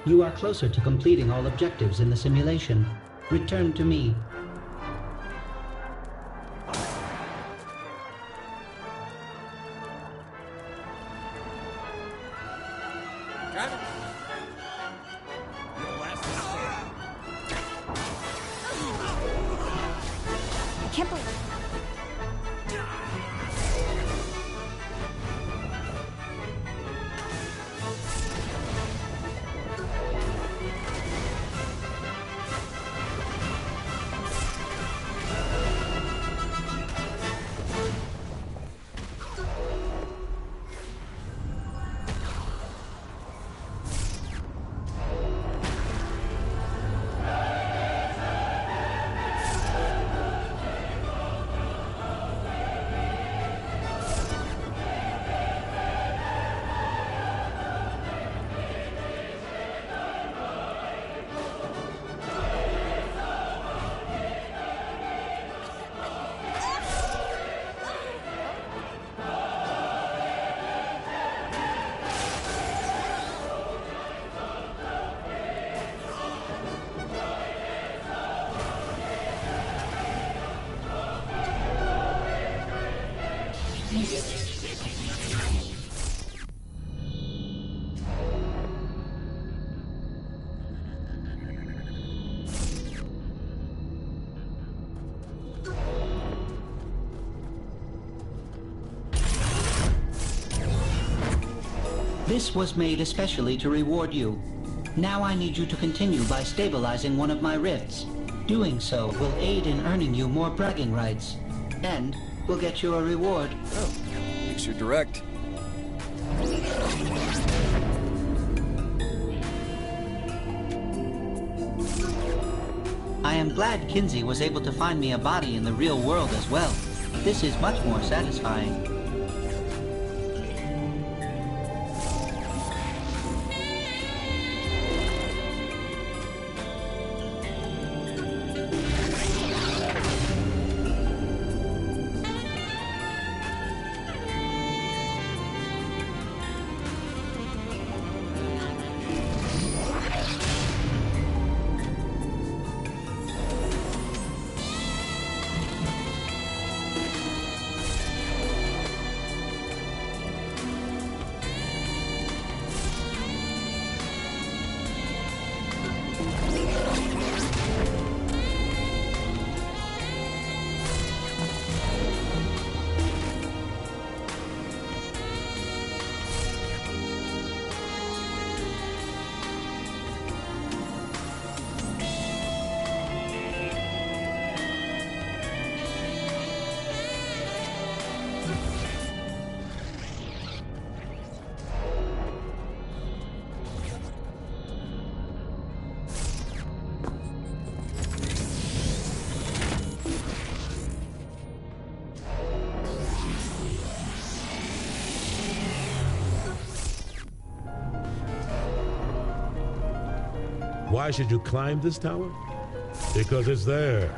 You are closer to completing all objectives in the simulation. Return to me. Driver. I can't believe... This was made especially to reward you. Now I need you to continue by stabilizing one of my rifts. Doing so will aid in earning you more bragging rights, and will get you a reward. Oh, makes you direct. I am glad Kinzie was able to find me a body in the real world as well. This is much more satisfying. Why should you climb this tower? Because it's there.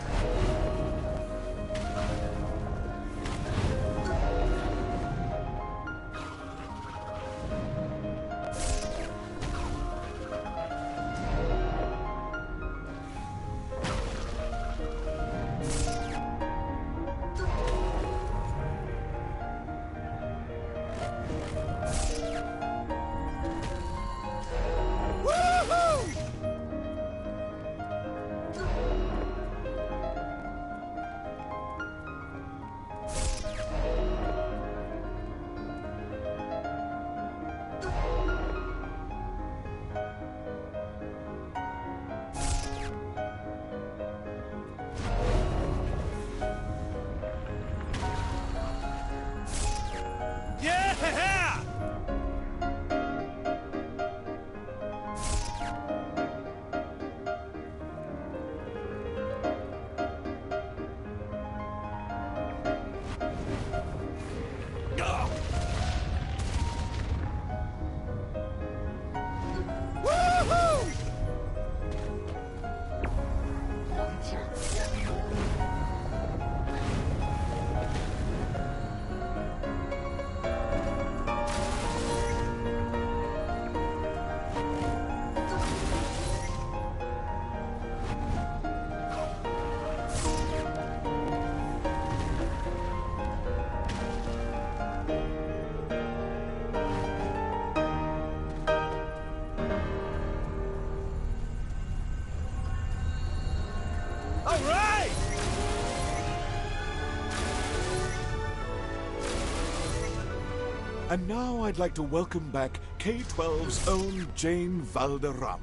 And now I'd like to welcome back K-12's own Jane Valderrama,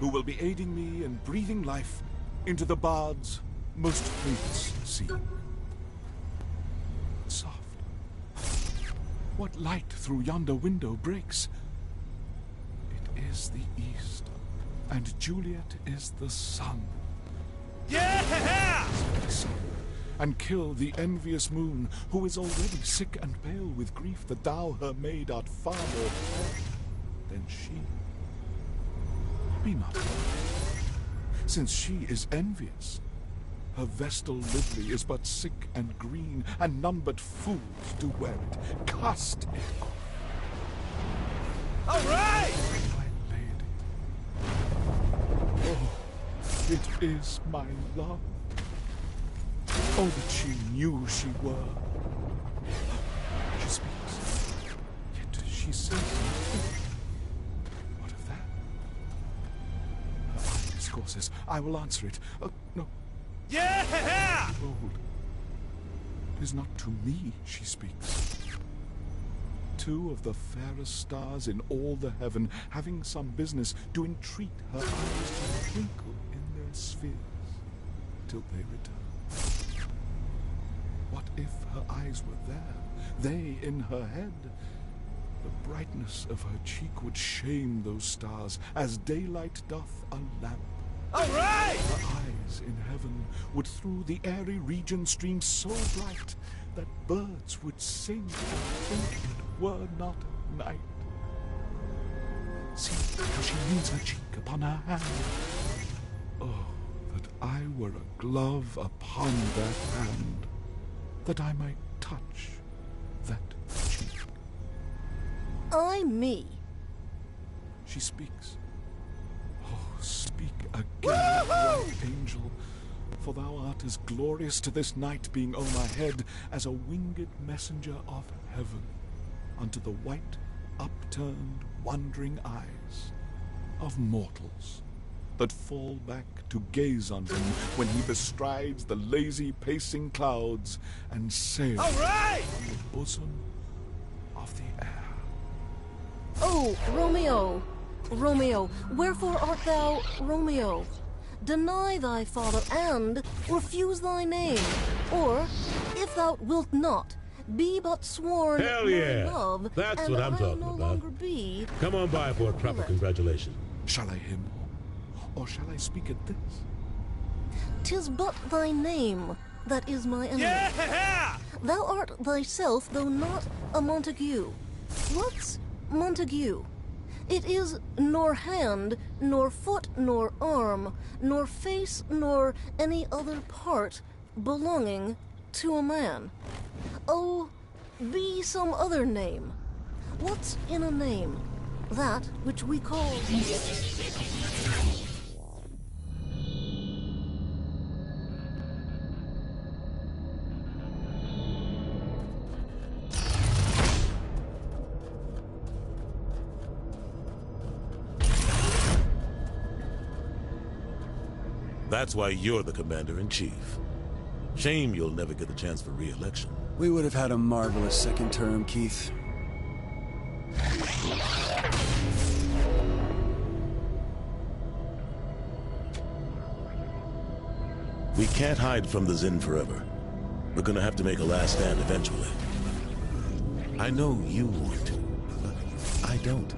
who will be aiding me in breathing life into the Bard's most famous scene. Soft. What light through yonder window breaks? It is the east, and Juliet is the sun. Yeah! And kill the envious moon, who is already sick and pale with grief that thou, her maid, art far more fair than she. Be not afraid, since she is envious. Her vestal livery is but sick and green, and none but fools do wear it. Cast it off. All right! My lady. Oh, it is my love. Oh, that she knew she were. She speaks, yet she says nothing. What of that? Her eye discourses. I will answer it. No. Yeah! Behold, 'tis not to me she speaks. Two of the fairest stars in all the heaven, having some business, do entreat her eyes to twinkle in their spheres till they return. What if her eyes were there, they in her head? The brightness of her cheek would shame those stars, as daylight doth a lamp. All right! Her eyes in heaven would through the airy region stream so bright that birds would sing and think it were not night. See how she leans her cheek upon her hand. Oh, that I were a glove upon that hand, that I might touch that cheek. Me. She speaks. Oh, speak again, bright angel, for thou art as glorious to this night being o'er my head as a winged messenger of heaven unto the white, upturned, wondering eyes of mortals that fall back to gaze on him when he bestrides the lazy pacing clouds and sails on the bosom of the air. Oh, Romeo, Romeo, wherefore art thou Romeo? Deny thy father and refuse thy name, or, if thou wilt not, be but sworn Hell yeah! my love, That's and what I'm I'll talking no about. longer be. Come on by for a proper congratulation. Shall I hear more, or shall I speak at this? 'Tis but thy name that is my enemy. Yeah! Thou art thyself, though not a Montague. What's Montague? It is nor hand, nor foot, nor arm, nor face, nor any other part belonging to a man. Oh, be some other name. What's in a name? That which we call... That's why you're the Commander-in-Chief. Shame you'll never get the chance for re-election. We would have had a marvelous second term, Keith. We can't hide from the Zin forever. We're gonna have to make a last stand eventually. I know you want to, but I don't.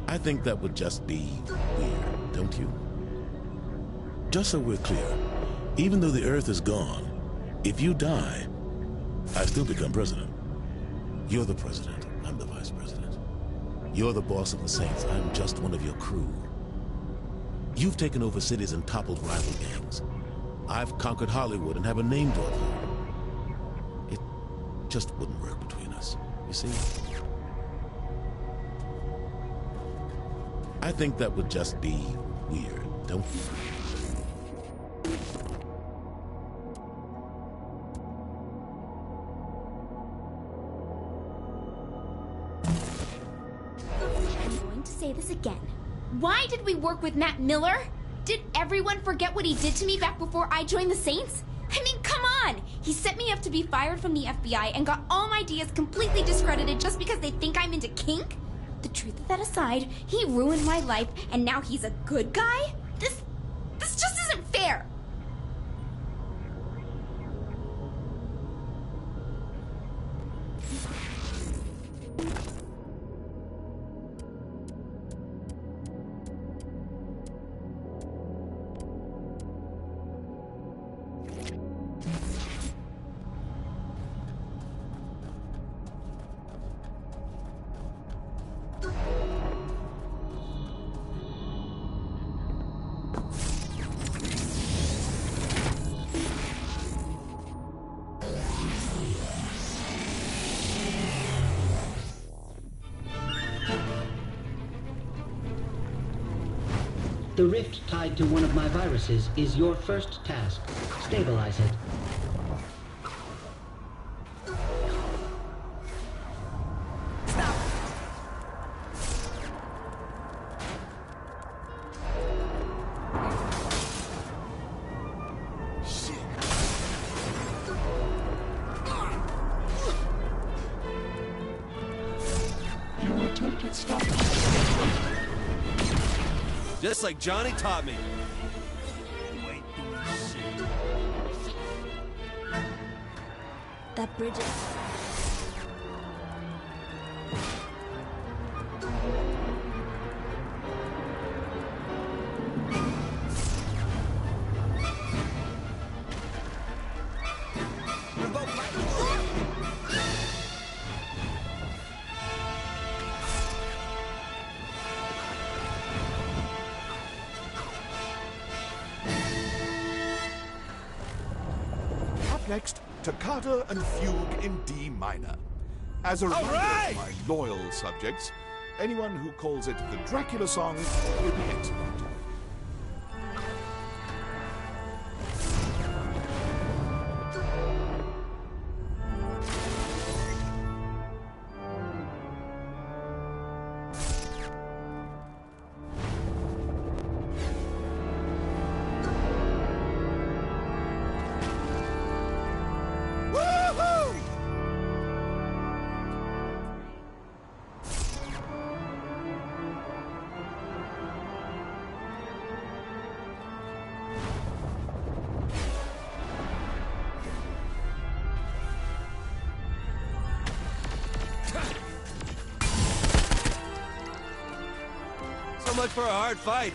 I think that would just be weird, don't you? Just so we're clear, even though the Earth is gone, if you die, I still become president. You're the president, I'm the vice president. You're the boss of the Saints, I'm just one of your crew. You've taken over cities and toppled rival gangs. I've conquered Hollywood and have a name to uphold. It just wouldn't work between us, you see? I think that would just be weird, don't you? I'm going to say this again. Why did we work with Matt Miller? Did everyone forget what he did to me back before I joined the Saints? I mean, come on! He set me up to be fired from the FBI and got all my ideas completely discredited just because they think I'm into kink? The truth of that aside, he ruined my life and now he's a good guy? This just isn't fair! The rift tied to one of my viruses is your first task. Stabilize it. Just like Johnny taught me. Wait, That bridge is... Next, Toccata and Fugue in D minor. As a reminder to my loyal subjects, anyone who calls it the Dracula song will be excellent. So much for a hard fight.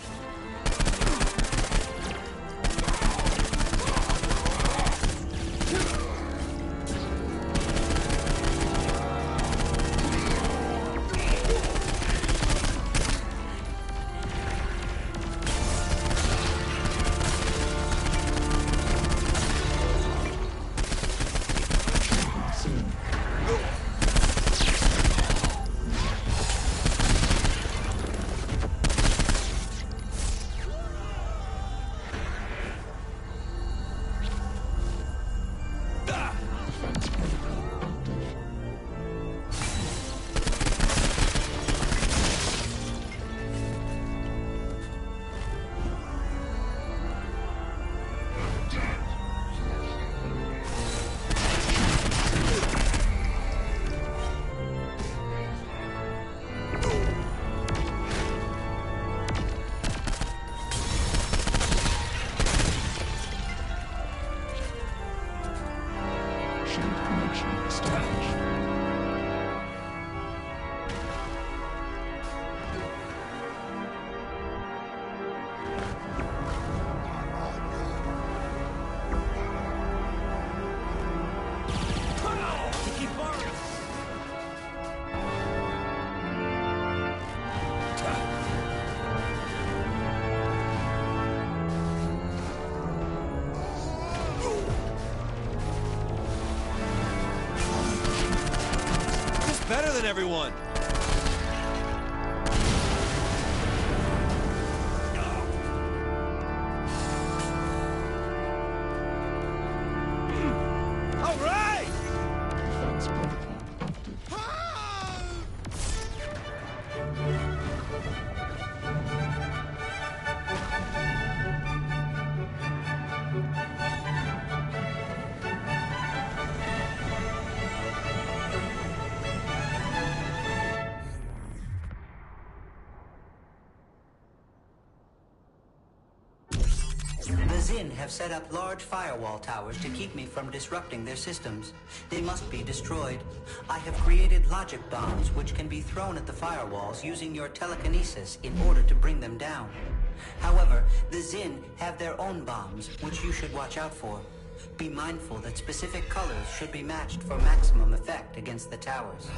communication established. Better than everyone. All right. The Zin have set up large firewall towers to keep me from disrupting their systems. They must be destroyed. I have created logic bombs which can be thrown at the firewalls using your telekinesis in order to bring them down. However, the Zin have their own bombs, which you should watch out for. Be mindful that specific colors should be matched for maximum effect against the towers.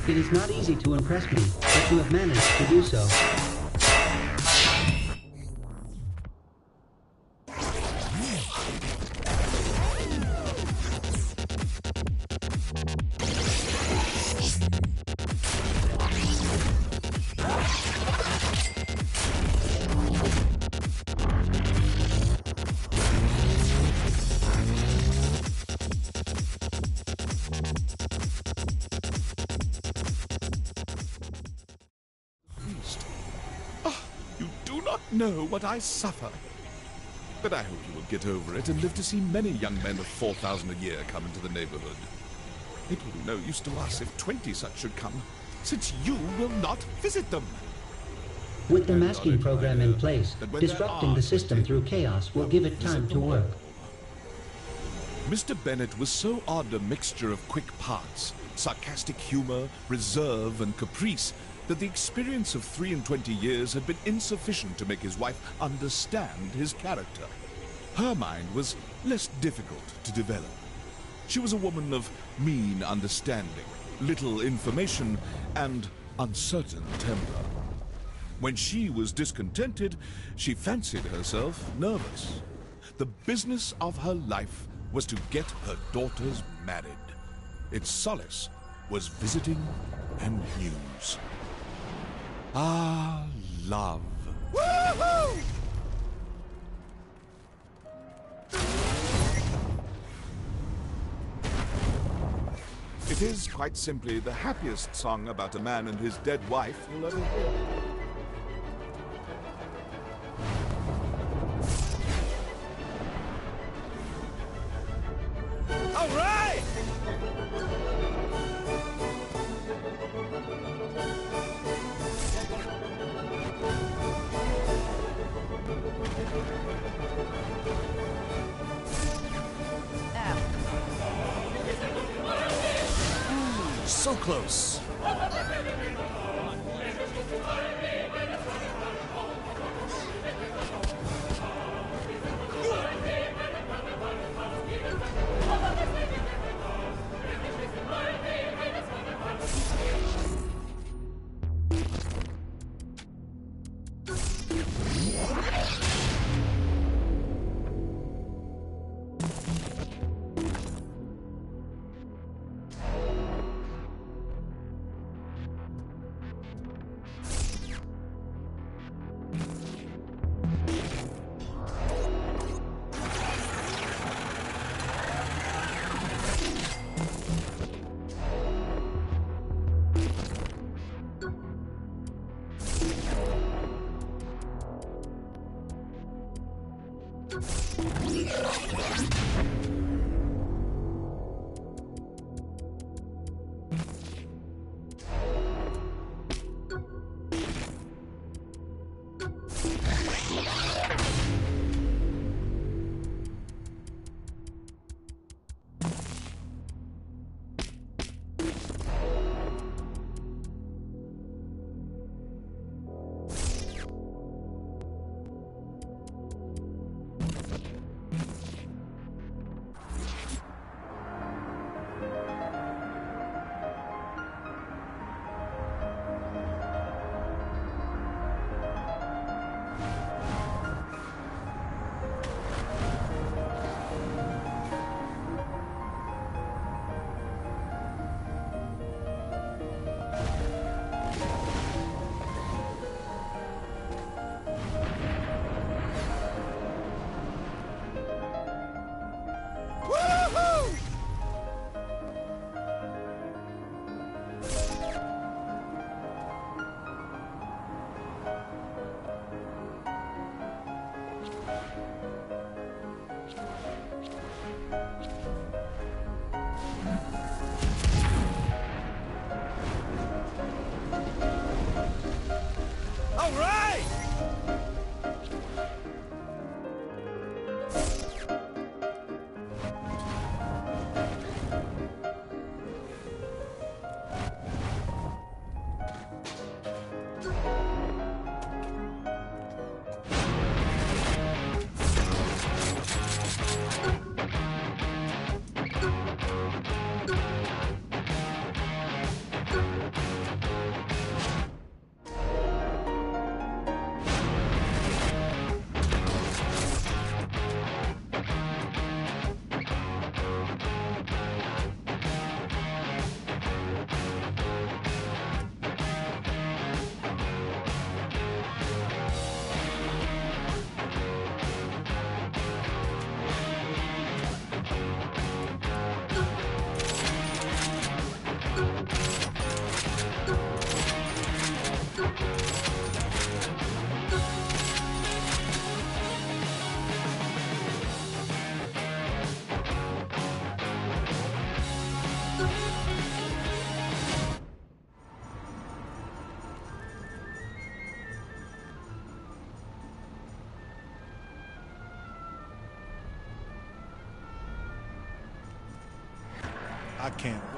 It is not easy to impress me, but you have managed to do so. Know what I suffer. But I hope you will get over it and live to see many young men of 4,000 a year come into the neighborhood. It will be no use to us if 20 such should come, since you will not visit them. With the masking program in place, disrupting the system through chaos will give it time to work. Mr. Bennett was so odd a mixture of quick parts, sarcastic humor, reserve, and caprice that the experience of 3 and 20 years had been insufficient to make his wife understand his character. Her mind was less difficult to develop. She was a woman of mean understanding, little information, and uncertain temper. When she was discontented, she fancied herself nervous. The business of her life was to get her daughters married. Its solace was visiting and news. Ah, love. Woohoo! It is quite simply the happiest song about a man and his dead wife you'll ever hear. All right! So close. can't wait.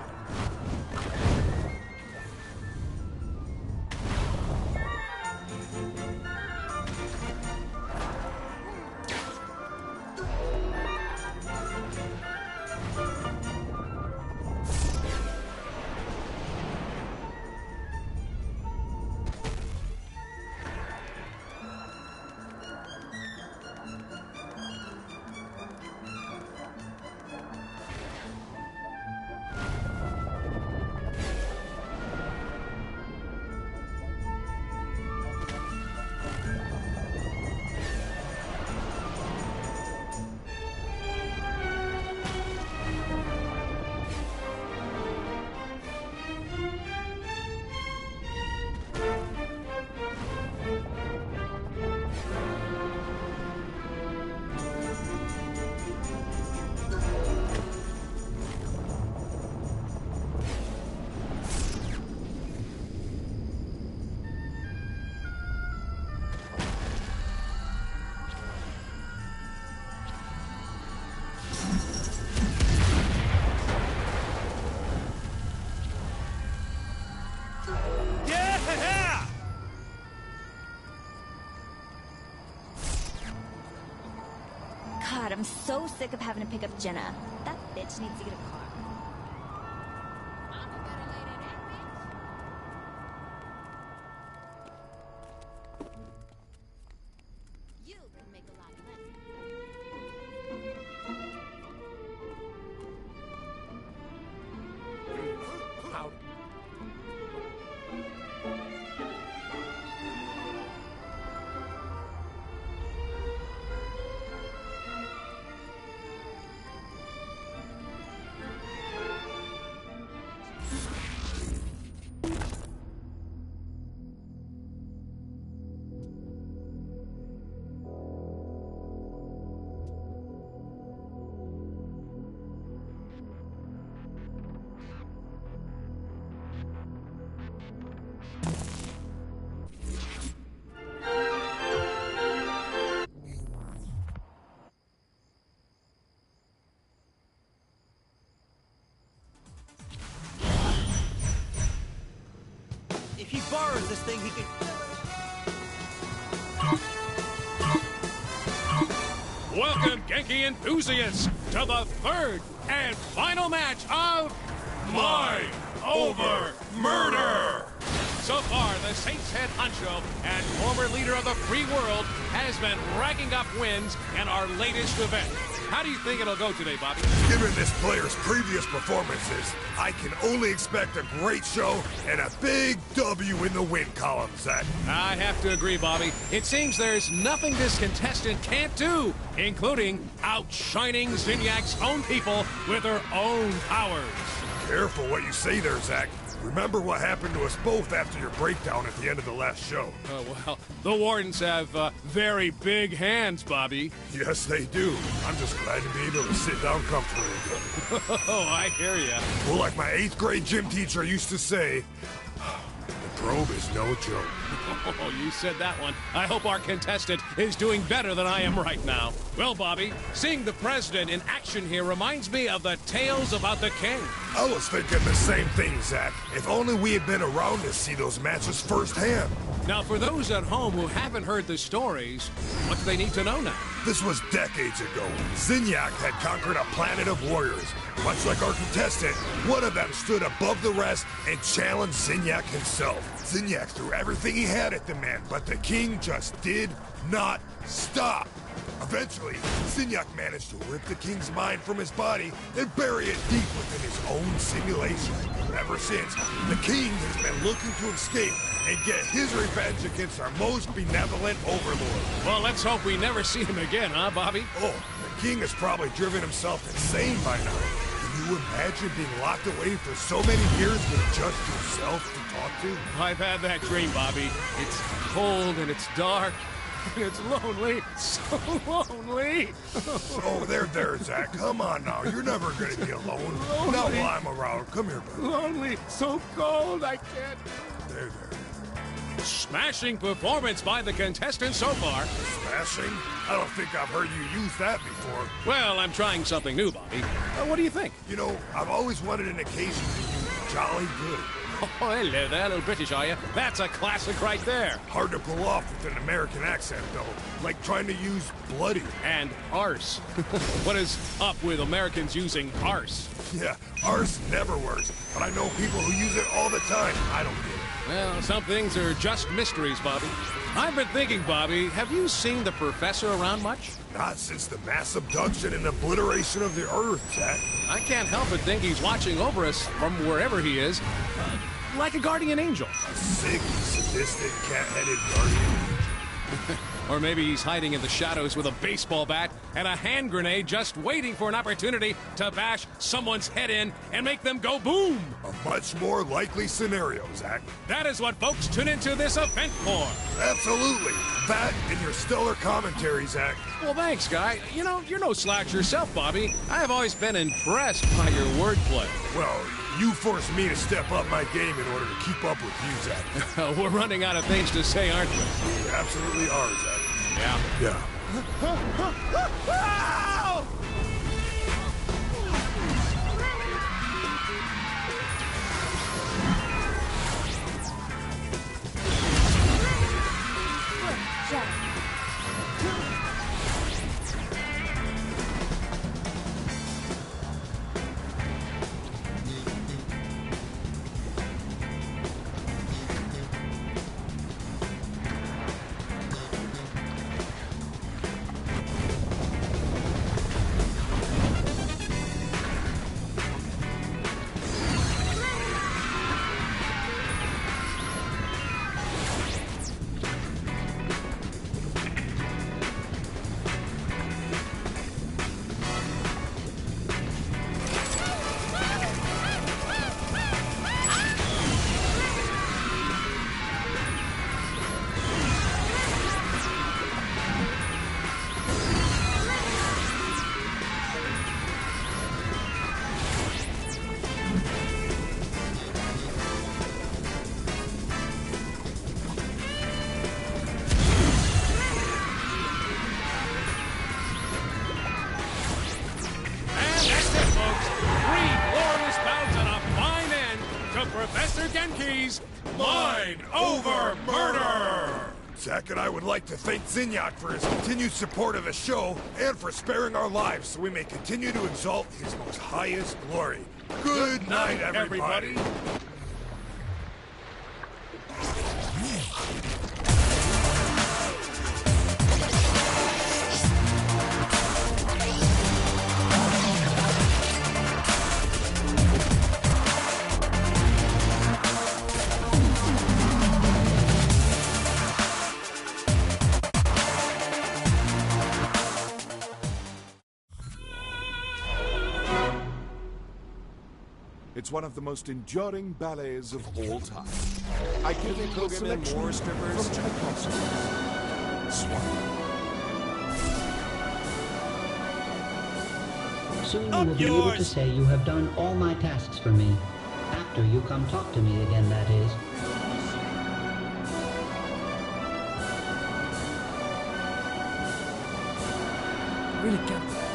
God, I'm so sick of having to pick up Jenna. That bitch needs to get a car. You can make a lot less. If he borrows this thing, he can... Welcome, Genki enthusiasts, to the third and final match of Mind Over Murder! So far, the Saints head honcho and former leader of the free world has been racking up wins in our latest event. How do you think it'll go today, Bobby? Given this player's previous performances, I can only expect a great show and a big W in the win column, Zach. I have to agree, Bobby. It seems there's nothing this contestant can't do, including outshining Zinyak's own people with her own powers. Careful what you say there, Zach. Remember what happened to us both after your breakdown at the end of the last show. Oh, well, the Wardens have very big hands, Bobby. Yes, they do. I'm just glad to be able to sit down comfortably. Oh, I hear ya. Well, like my 8th grade gym teacher used to say, the probe is no joke. Oh, you said that one. I hope our contestant is doing better than I am right now. Well, Bobby, seeing the president in action here reminds me of the tales about the king. I was thinking the same thing, Zach. If only we had been around to see those matches firsthand. Now, for those at home who haven't heard the stories, what do they need to know now? This was decades ago. Zinyak had conquered a planet of warriors. Much like our contestant, one of them stood above the rest and challenged Zinyak himself. Zinyak threw everything he had at the man, but the king just did not stop. Eventually, Zinyak managed to rip the king's mind from his body and bury it deep within his own simulation. Ever since, the king has been looking to escape and get his revenge against our most benevolent overlord. Well, let's hope we never see him again, huh, Bobby? Oh, the king has probably driven himself insane by now. Can you imagine being locked away for so many years with just yourself to talk to? I've had that dream, Bobby. It's cold and it's dark. It's lonely, so lonely. Oh, there, Zach. Come on now. You're never going to be alone. Lonely. Not while I'm around. Come here, buddy. Lonely, so cold, I can't. There. Smashing performance by the contestants so far. Smashing? I don't think I've heard you use that before. Well, I'm trying something new, Bobby. What do you think? You know, I've always wanted an occasion to use jolly good. Oh, hello there, little British, are you? That's a classic right there. Hard to pull off with an American accent, though. Like trying to use bloody. And arse. What is up with Americans using arse? Yeah, arse never works, but I know people who use it all the time. I don't get it. Well, some things are just mysteries, Bobby. I've been thinking, Bobby, have you seen the professor around much? Not since the mass abduction and obliteration of the Earth, Jack. I can't help but think he's watching over us from wherever he is, like a guardian angel. A sick, sadistic, cat-headed guardian. Or maybe he's hiding in the shadows with a baseball bat and a hand grenade just waiting for an opportunity to bash someone's head in and make them go boom. A much more likely scenario, Zach. That is what folks tune into this event for. Absolutely. That and your stellar commentary, Zach. Well, thanks, Guy. You know, you're no slouch yourself, Bobby. I have always been impressed by your wordplay. Well, you forced me to step up my game in order to keep up with you, Zach. We're running out of things to say, aren't we? We absolutely are, Zach. Yeah. Yeah. Professor Genki's Mind Over Murder! Zach and I would like to thank Zinyak for his continued support of the show and for sparing our lives so we may continue to exalt his most highest glory. Good night, everybody. It's one of the most enduring ballets of all time. I give they you a program in selection more strippers? from Tchaikovsky's Swallow. Soon you will be able to say you have done all my tasks for me. After you come talk to me again, that is. Really get that.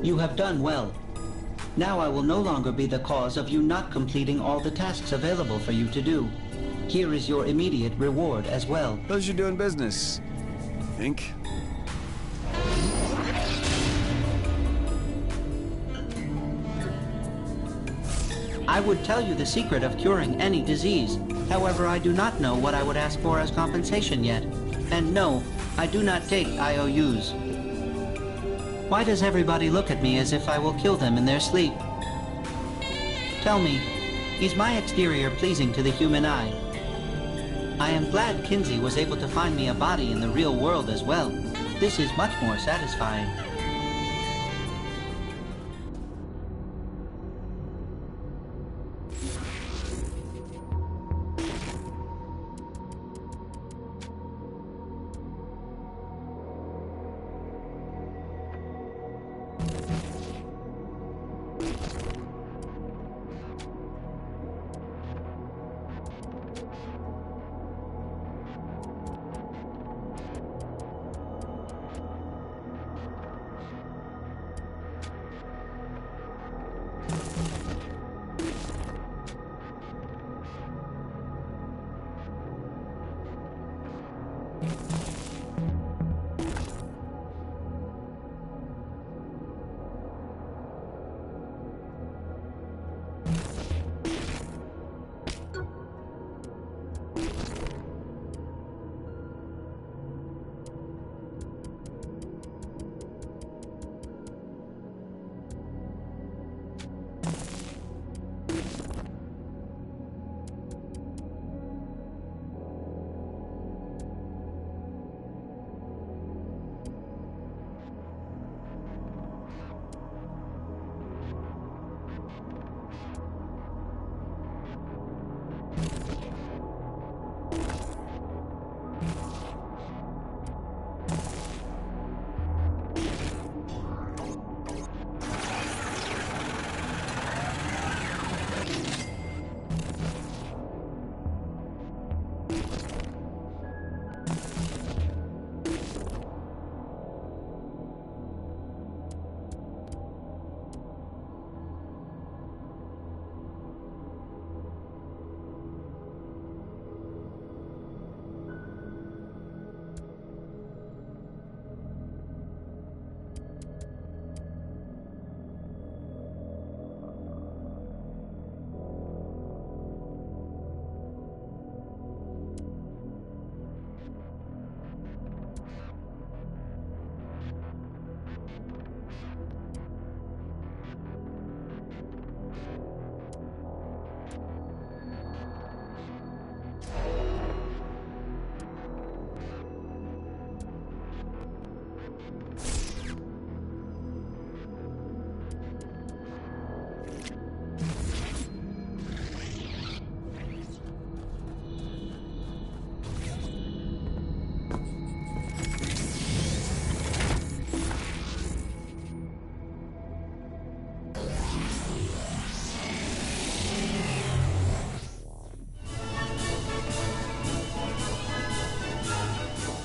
You have done well. Now I will no longer be the cause of you not completing all the tasks available for you to do. Here is your immediate reward as well. How's you doing business? Think? I would tell you the secret of curing any disease. However, I do not know what I would ask for as compensation yet. And no, I do not take IOUs. Why does everybody look at me as if I will kill them in their sleep? Tell me, is my exterior pleasing to the human eye? I am glad Kinzie was able to find me a body in the real world as well. This is much more satisfying.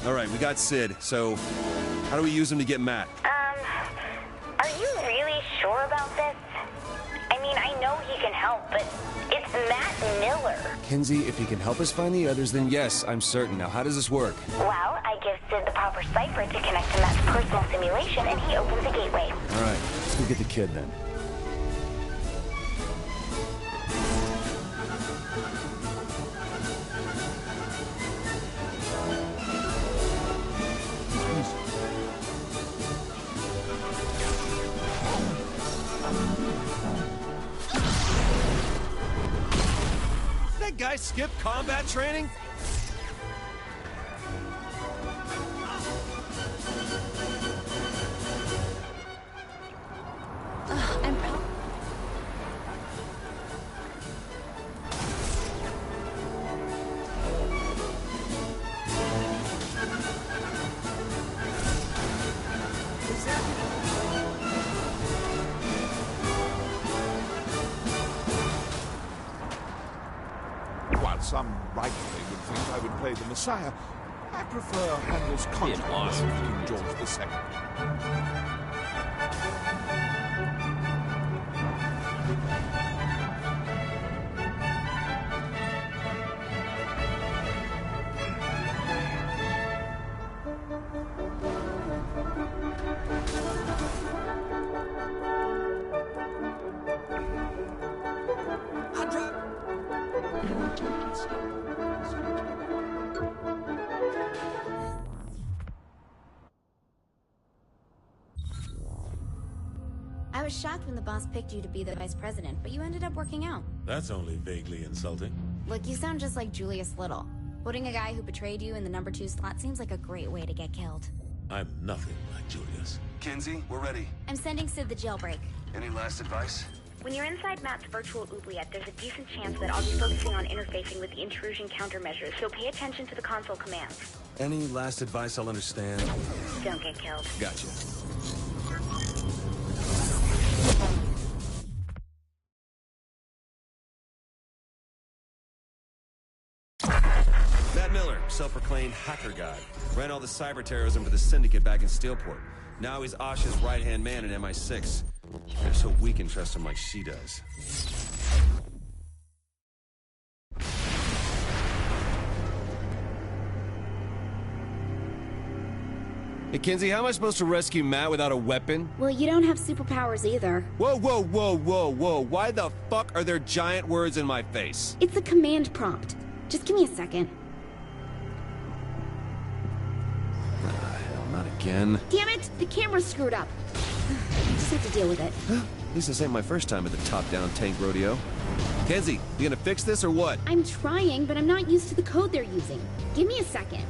All right, we got Sid, so how do we use him to get Matt? Are you really sure about this? I mean, I know he can help, but it's Matt Miller. Kinzie, if he can help us find the others, then yes, I'm certain. Now, how does this work? Well, I give Sid the proper cipher to connect to Matt's personal simulation, and he opens the gateway. All right, let's go get the kid then. That guy skip combat training? I'm proud. While some rightly would think I would play the Messiah, I prefer Handel's concert awesome. King George II. I was shocked when the boss picked you to be the vice president, but you ended up working out. That's only vaguely insulting. Look, you sound just like Julius Little. Putting a guy who betrayed you in the number 2 slot seems like a great way to get killed. I'm nothing like Julius. Kinsey, we're ready. I'm sending Sid the jailbreak. Any last advice? When you're inside Matt's virtual oubliette, there's a decent chance that I'll be focusing on interfacing with the intrusion countermeasures, so pay attention to the console commands. Any last advice I'll understand? Don't get killed. Gotcha. Matt Miller, self-proclaimed hacker god. Ran all the cyber terrorism for the Syndicate back in Steelport. Now he's Asha's right-hand man in MI6. They're so we can trust him like she does. Hey, Kinsey, how am I supposed to rescue Matt without a weapon? Well, you don't have superpowers either. Whoa, whoa, whoa, whoa, whoa. Why the fuck are there giant words in my face? It's a command prompt. Just give me a second. Hell, not again. Damn it! The camera's screwed up. I just have to deal with it. At least this ain't my first time at the top-down tank rodeo. Kenzie, you gonna fix this or what? I'm trying, but I'm not used to the code they're using. Give me a second.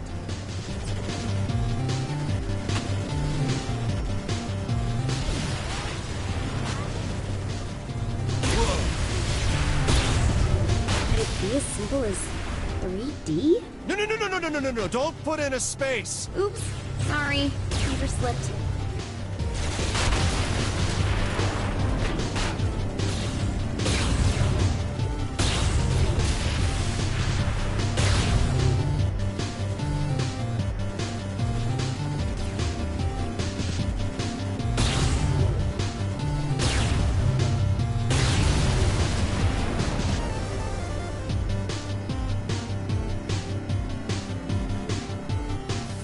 Could it be as simple as 3D? No, don't put in a space! Oops, sorry. Computer slipped.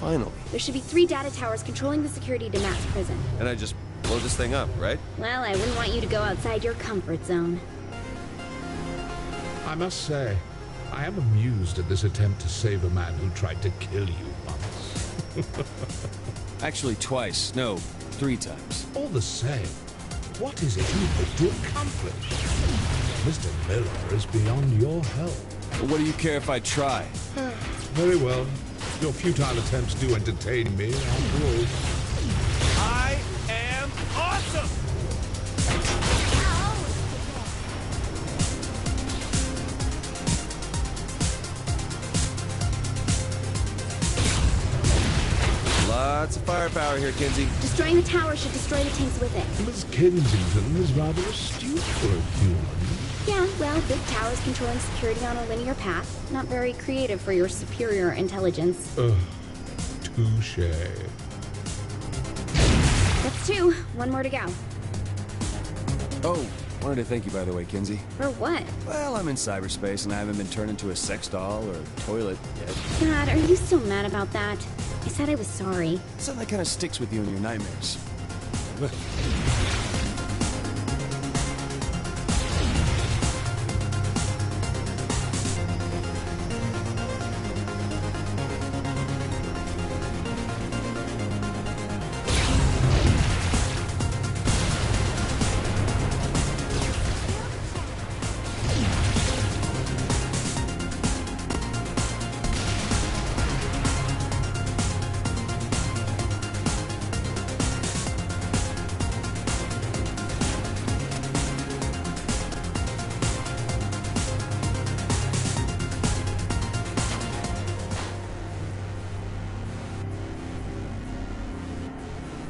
Finally. There should be 3 data towers controlling the security to Matt's prison. And I just blow this thing up, right? Well, I wouldn't want you to go outside your comfort zone. I must say, I am amused at this attempt to save a man who tried to kill you once. Actually, twice. No, 3 times. All the same, what is it you hope to accomplish? Mr. Miller is beyond your help. But what do you care if I try? Very well. Your futile attempts do entertain me, after all. I am awesome! Lots of firepower here, Kinsey. Destroying the tower should destroy the tanks with it. Miss Kensington is rather astute for a human. Yeah, well, big towers controlling security on a linear path. Not very creative for your superior intelligence. Touche. That's 2. 1 more to go. Oh, wanted to thank you, by the way, Kinsey. For what? Well, I'm in cyberspace, and I haven't been turned into a sex doll or a toilet yet. God, are you still mad about that? I said I was sorry. Something that kind of sticks with you in your nightmares.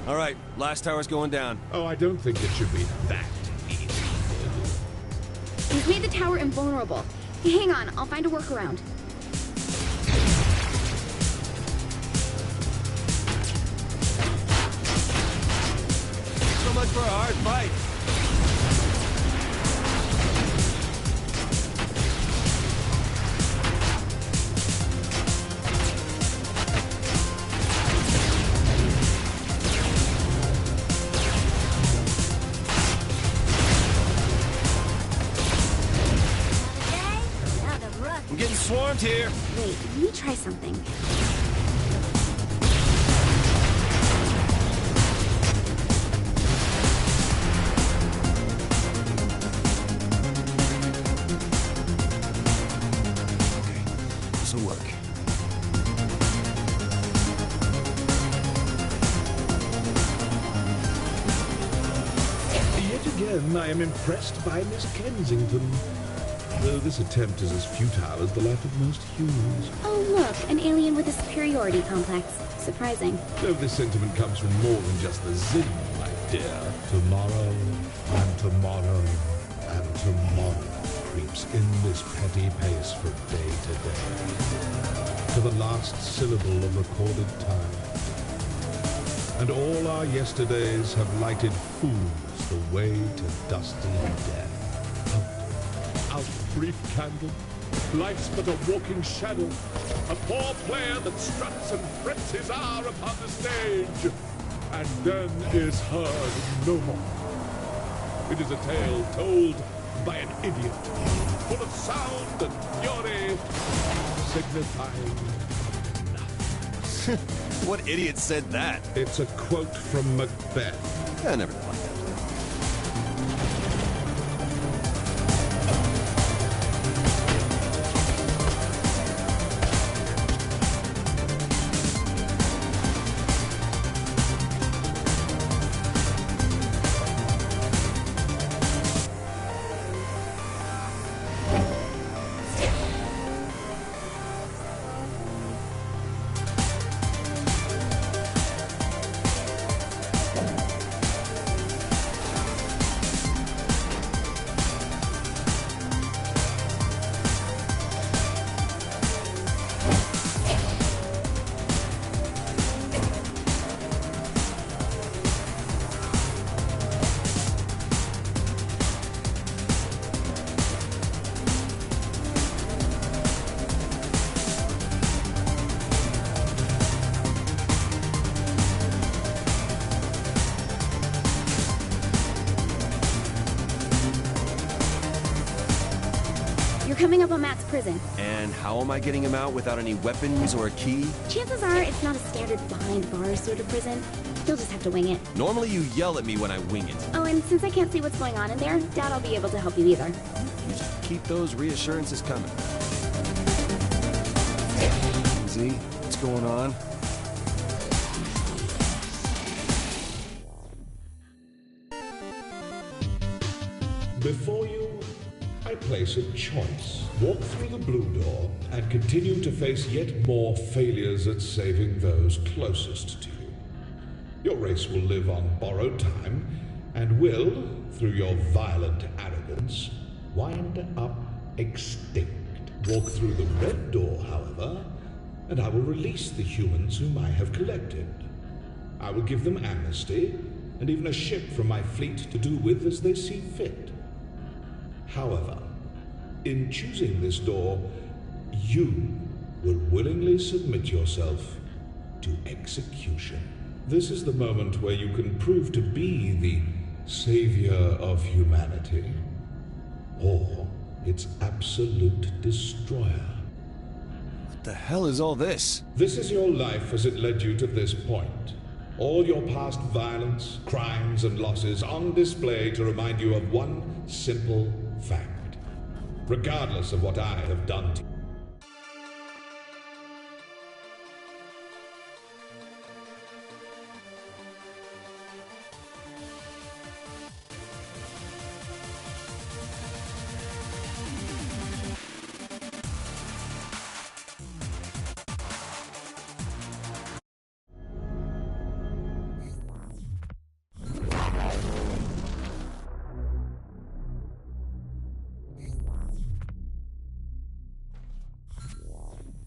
All right, last tower's going down. Oh, I don't think it should be that easy. He's made the tower invulnerable. Hey, hang on, I'll find a workaround. So much for a hard fight. swarmed here. Wait, let me try something. This'll work. Yet again, I am impressed by Miss Kensington. Though this attempt is as futile as the life of most humans. Oh, look, an alien with a superiority complex. Surprising. Though this sentiment comes from more than just the zing, my dear. Tomorrow, and tomorrow, and tomorrow creeps in this petty pace from day to day, to the last syllable of recorded time. And all our yesterdays have lighted fools the way to dusty death. Out, brief candle. Life's but a walking shadow. A poor player that struts and frets his hour upon the stage, and then is heard no more. It is a tale told by an idiot, full of sound and fury, signifying nothing. What idiot said that? It's a quote from Macbeth. I never thought that. Coming up on Matt's prison. And how am I getting him out without any weapons or a key? Chances are it's not a standard behind bars sort of prison. You'll just have to wing it. Normally you yell at me when I wing it. Oh, and since I can't see what's going on in there, doubt I'll be able to help you either. You just keep those reassurances coming. Z, what's going on? Before you, I place a choice. Walk through the blue door and continue to face yet more failures at saving those closest to you. Your race will live on borrowed time and will, through your violent arrogance, wind up extinct. Walk through the red door, however, and I will release the humans whom I have collected. I will give them amnesty and even a ship from my fleet to do with as they see fit. However, in choosing this door, you will willingly submit yourself to execution. This is the moment where you can prove to be the savior of humanity, or its absolute destroyer. What the hell is all this? This is your life as it led you to this point. All your past violence, crimes, and losses on display to remind you of one simple fact. Regardless of what I have done to you.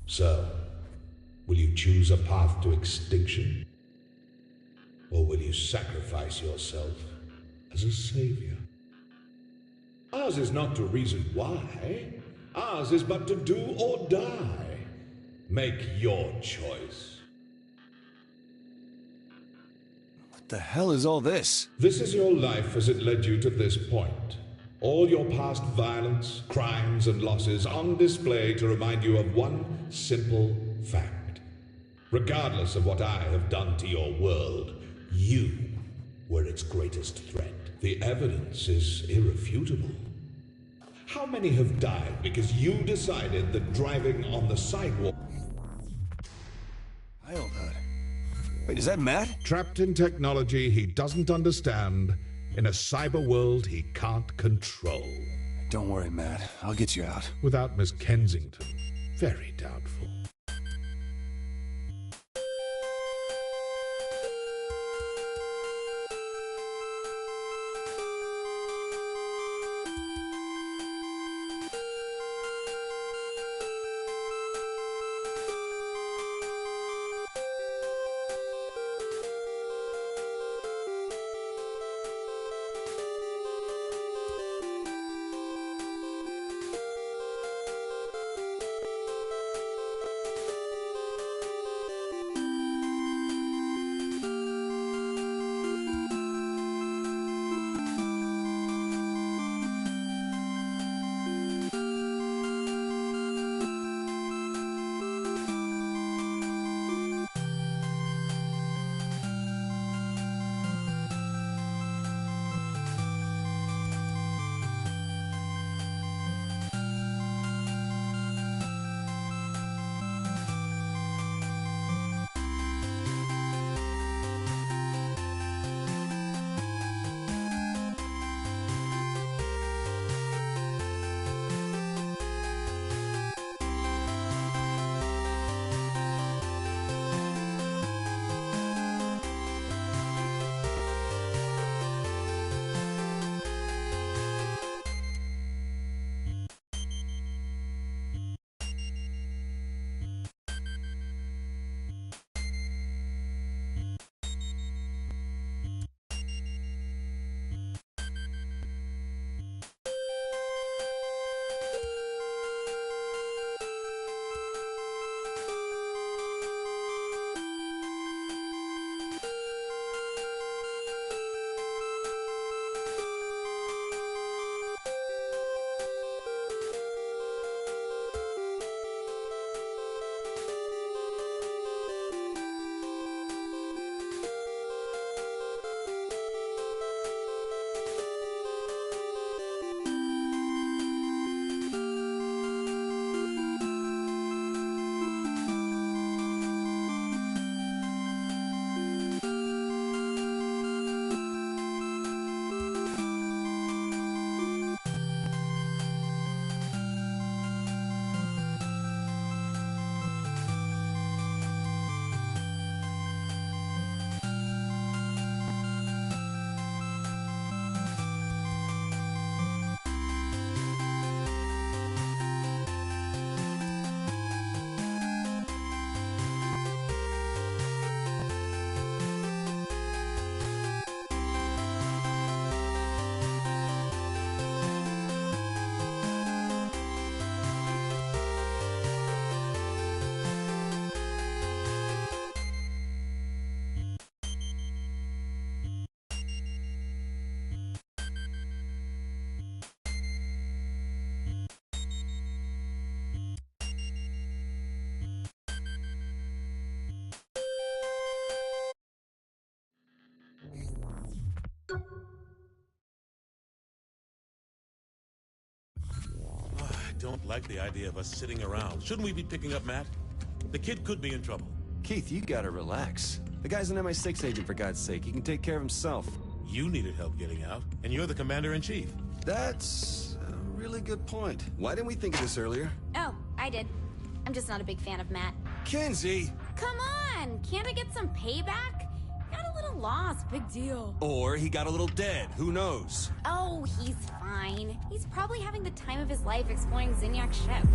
So, will you choose a path to extinction? Or will you sacrifice yourself as a savior? Ours is not to reason why. Ours is but to do or die. Make your choice. What the hell is all this? This is your life as it led you to this point. All your past violence, crimes, and losses on display to remind you of one simple fact. Regardless of what I have done to your world, you were its greatest threat. The evidence is irrefutable. How many have died because you decided that driving on the sidewalk... Wait, is that Matt? Trapped in technology he doesn't understand, in a cyber world he can't control. Don't worry, Matt. I'll get you out. Without Miss Kensington, very doubtful. I don't like the idea of us sitting around. Shouldn't we be picking up Matt? The kid could be in trouble. Keith, you gotta relax. The guy's an MI6 agent, for God's sake. He can take care of himself. You needed help getting out, and you're the commander-in-chief. That's a really good point. Why didn't we think of this earlier? Oh, I did. I'm just not a big fan of Matt. Kenzie! Come on! Can't I get some payback? Got a little lost, big deal. Or he got a little dead, who knows? Oh, he's fine. He's probably having the time of his life exploring Zinyak's ship.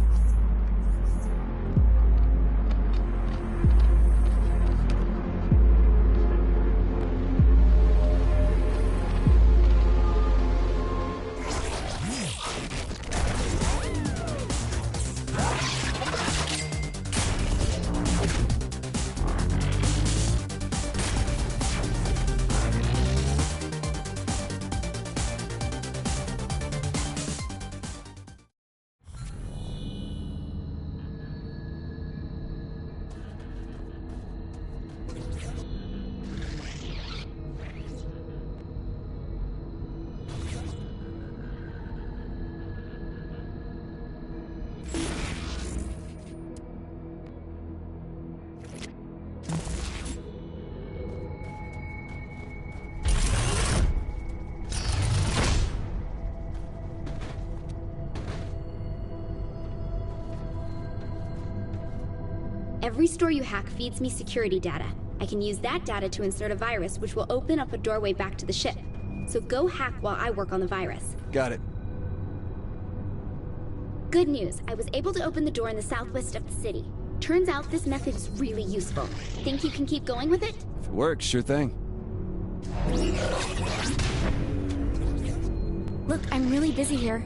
Every store you hack feeds me security data. I can use that data to insert a virus, which will open up a doorway back to the ship. So go hack while I work on the virus. Got it. Good news, I was able to open the door in the southwest of the city. Turns out this method is really useful. Think you can keep going with it? If it works, sure thing. Look, I'm really busy here.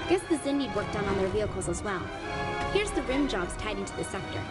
Guess the Zin need work done on their vehicles as well. Here's the rim jobs tied into the sector.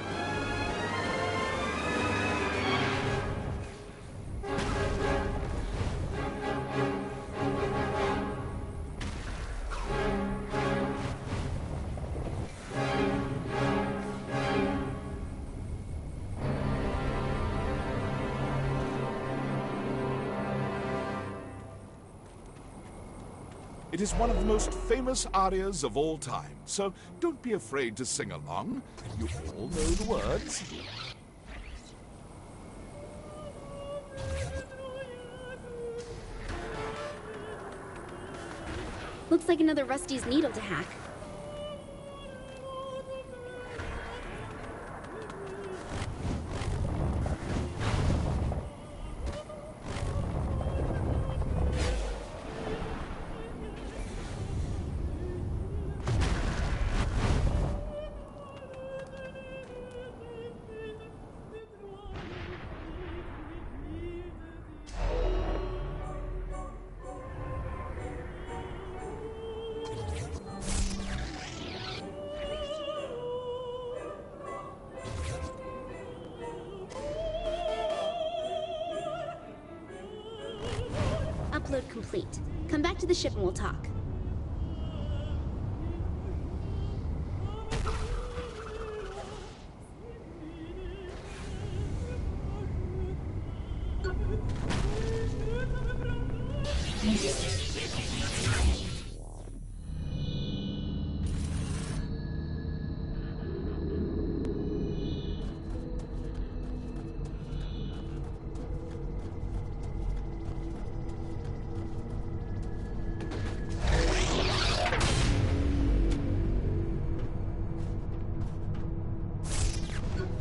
It is one of the most famous arias of all time, so don't be afraid to sing along. You all know the words. Looks like another Rusty's needle to hack. Upload complete. Come back to the ship and we'll talk.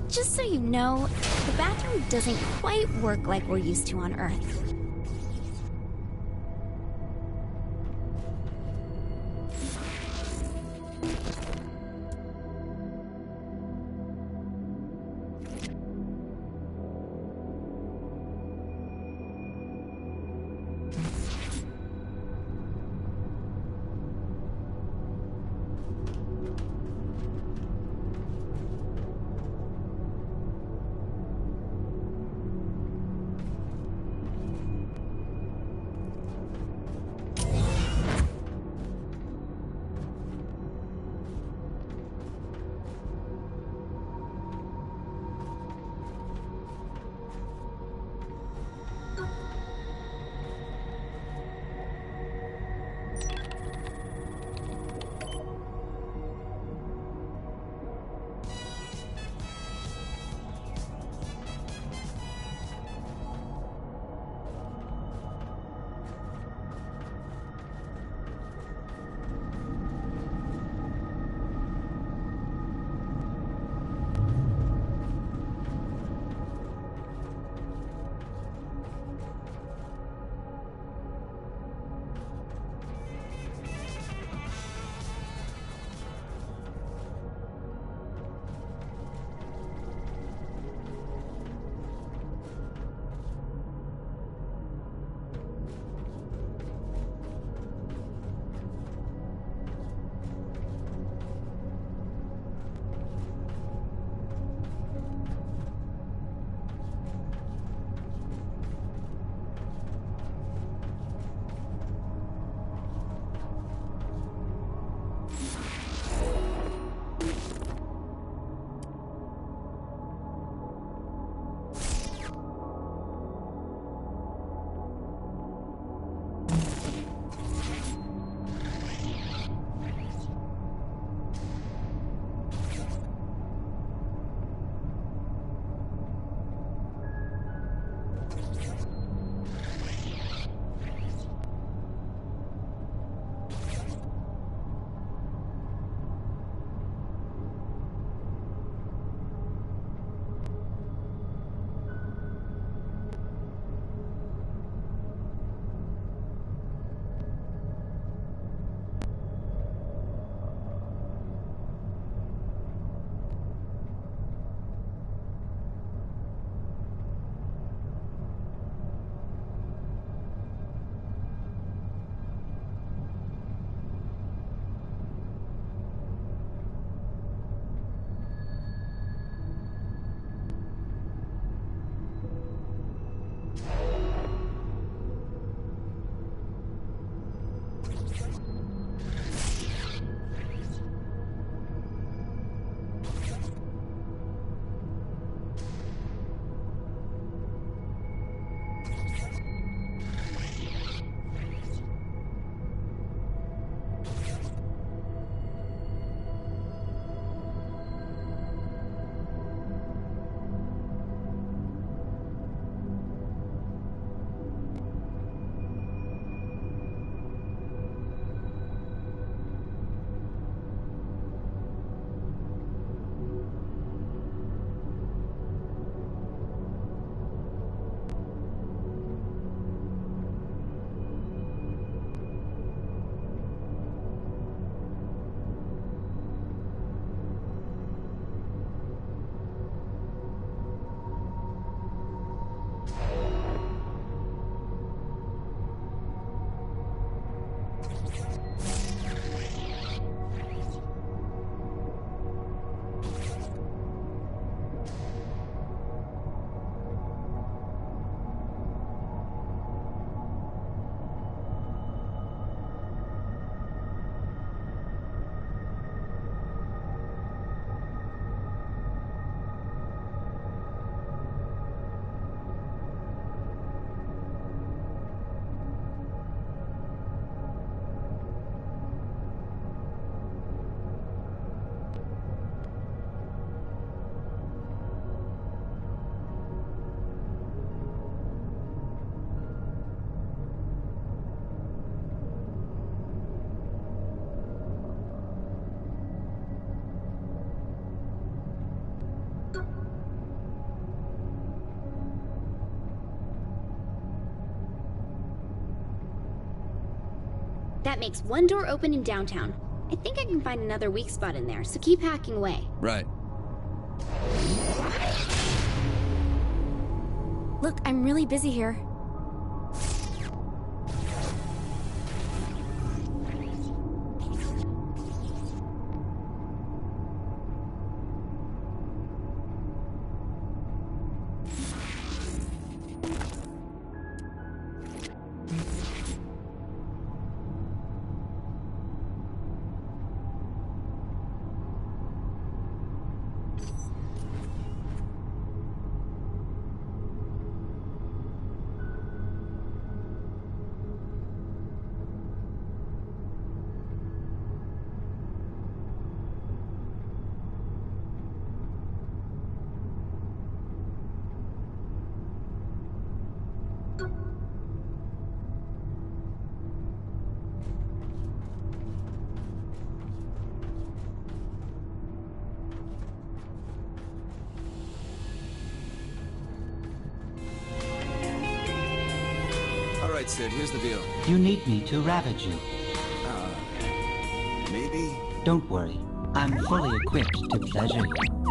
Just so you know, the bathroom doesn't quite work like we're used to on Earth. That makes one door open in downtown. I think I can find another weak spot in there, so keep hacking away. Right. Look, I'm really busy here. Alright, Sid, here's the deal. You need me to ravage you. Maybe? Don't worry. I'm fully equipped to pleasure you.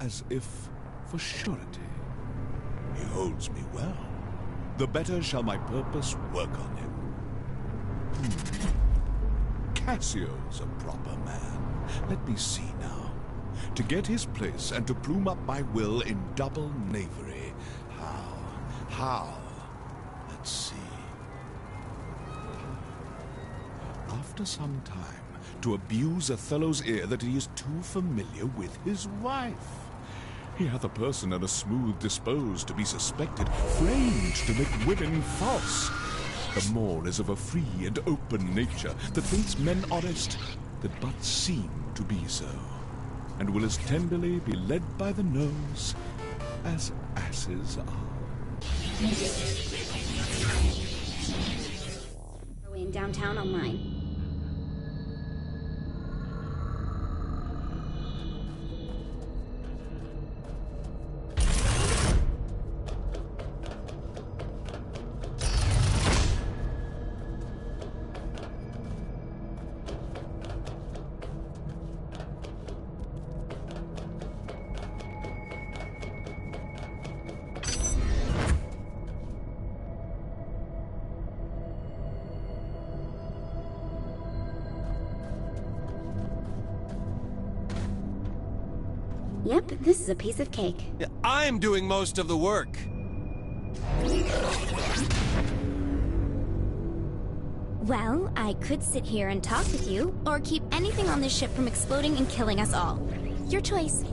as if for surety. He holds me well. The better shall my purpose work on him. Cassio's a proper man. Let me see now. To get his place and to plume up my will in double knavery. How? Let's see. After some time, to abuse Othello's ear that he is too familiar with his wife. He hath a person and a smooth disposed to be suspected, framed to make women false. The more is of a free and open nature, that thinks men honest, that but seem to be so, and will as tenderly be led by the nose as asses are. In downtown online. Yep, this is a piece of cake. Yeah, I'm doing most of the work. Well, I could sit here and talk with you, or keep anything on this ship from exploding and killing us all. Your choice.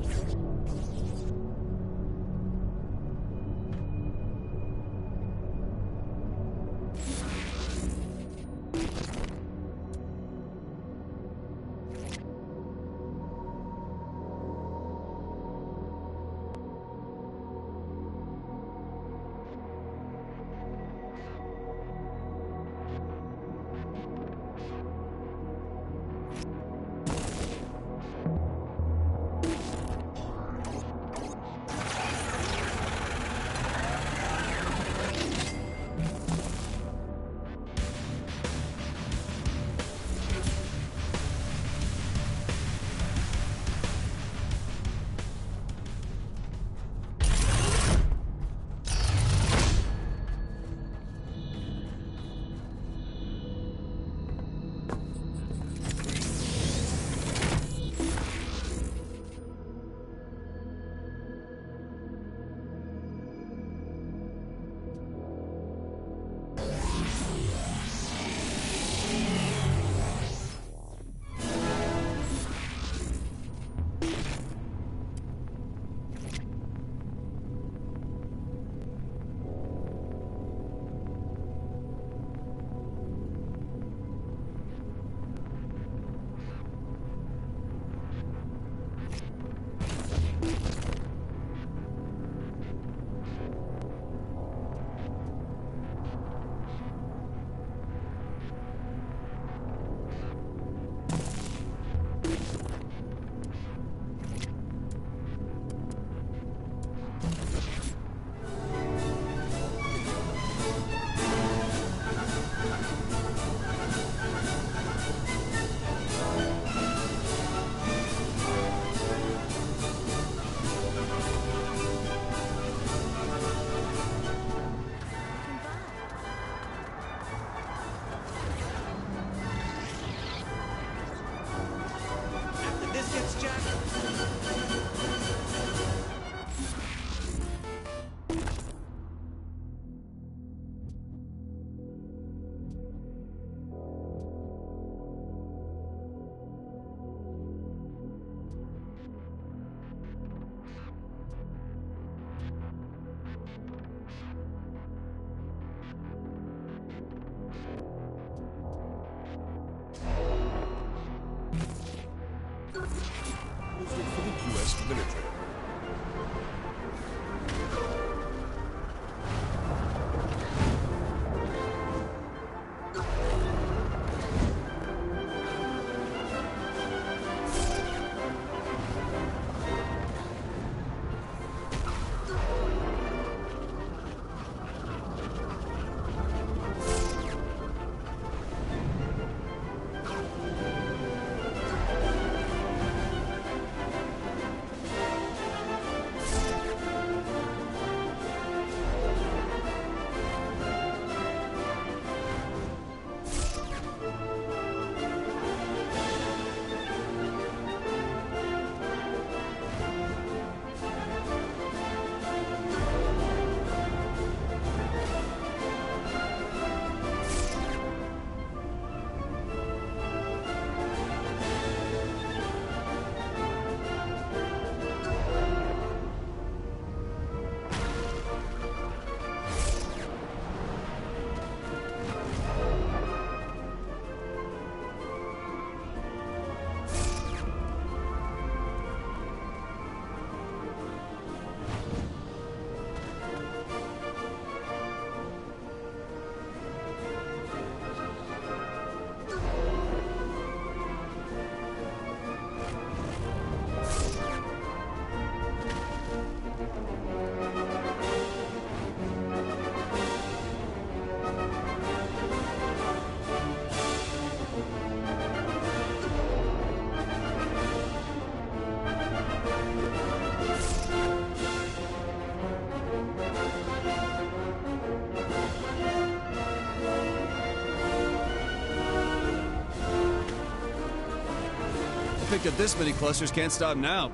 picked up this many clusters, can't stop now.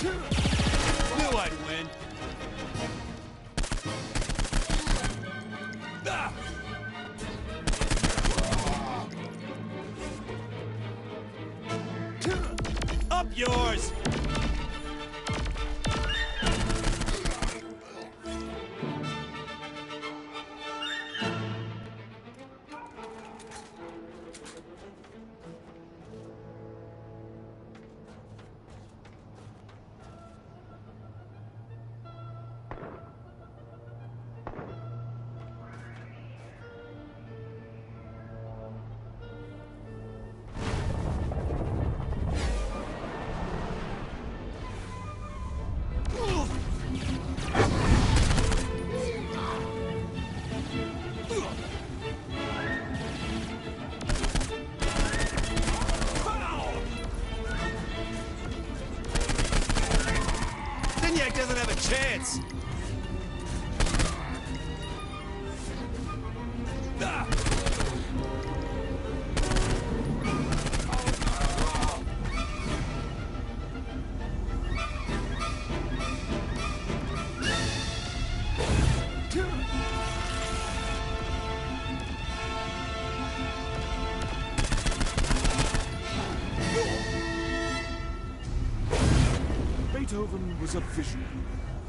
Knew I'd win. Up yours! Zinyak doesn't have a chance! Beethoven was a visionary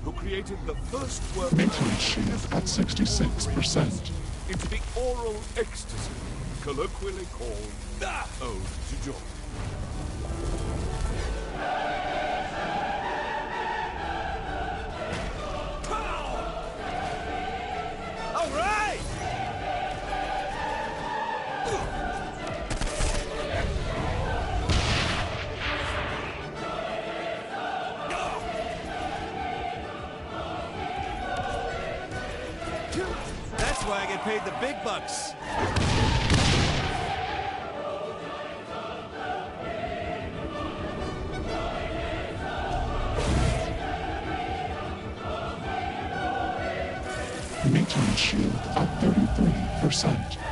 who created the first work Maintenance shield at 66%. into the oral ecstasy, colloquially called Ode to Joy. All right! That's why I get paid the big bucks. Maintenance shield at 33%.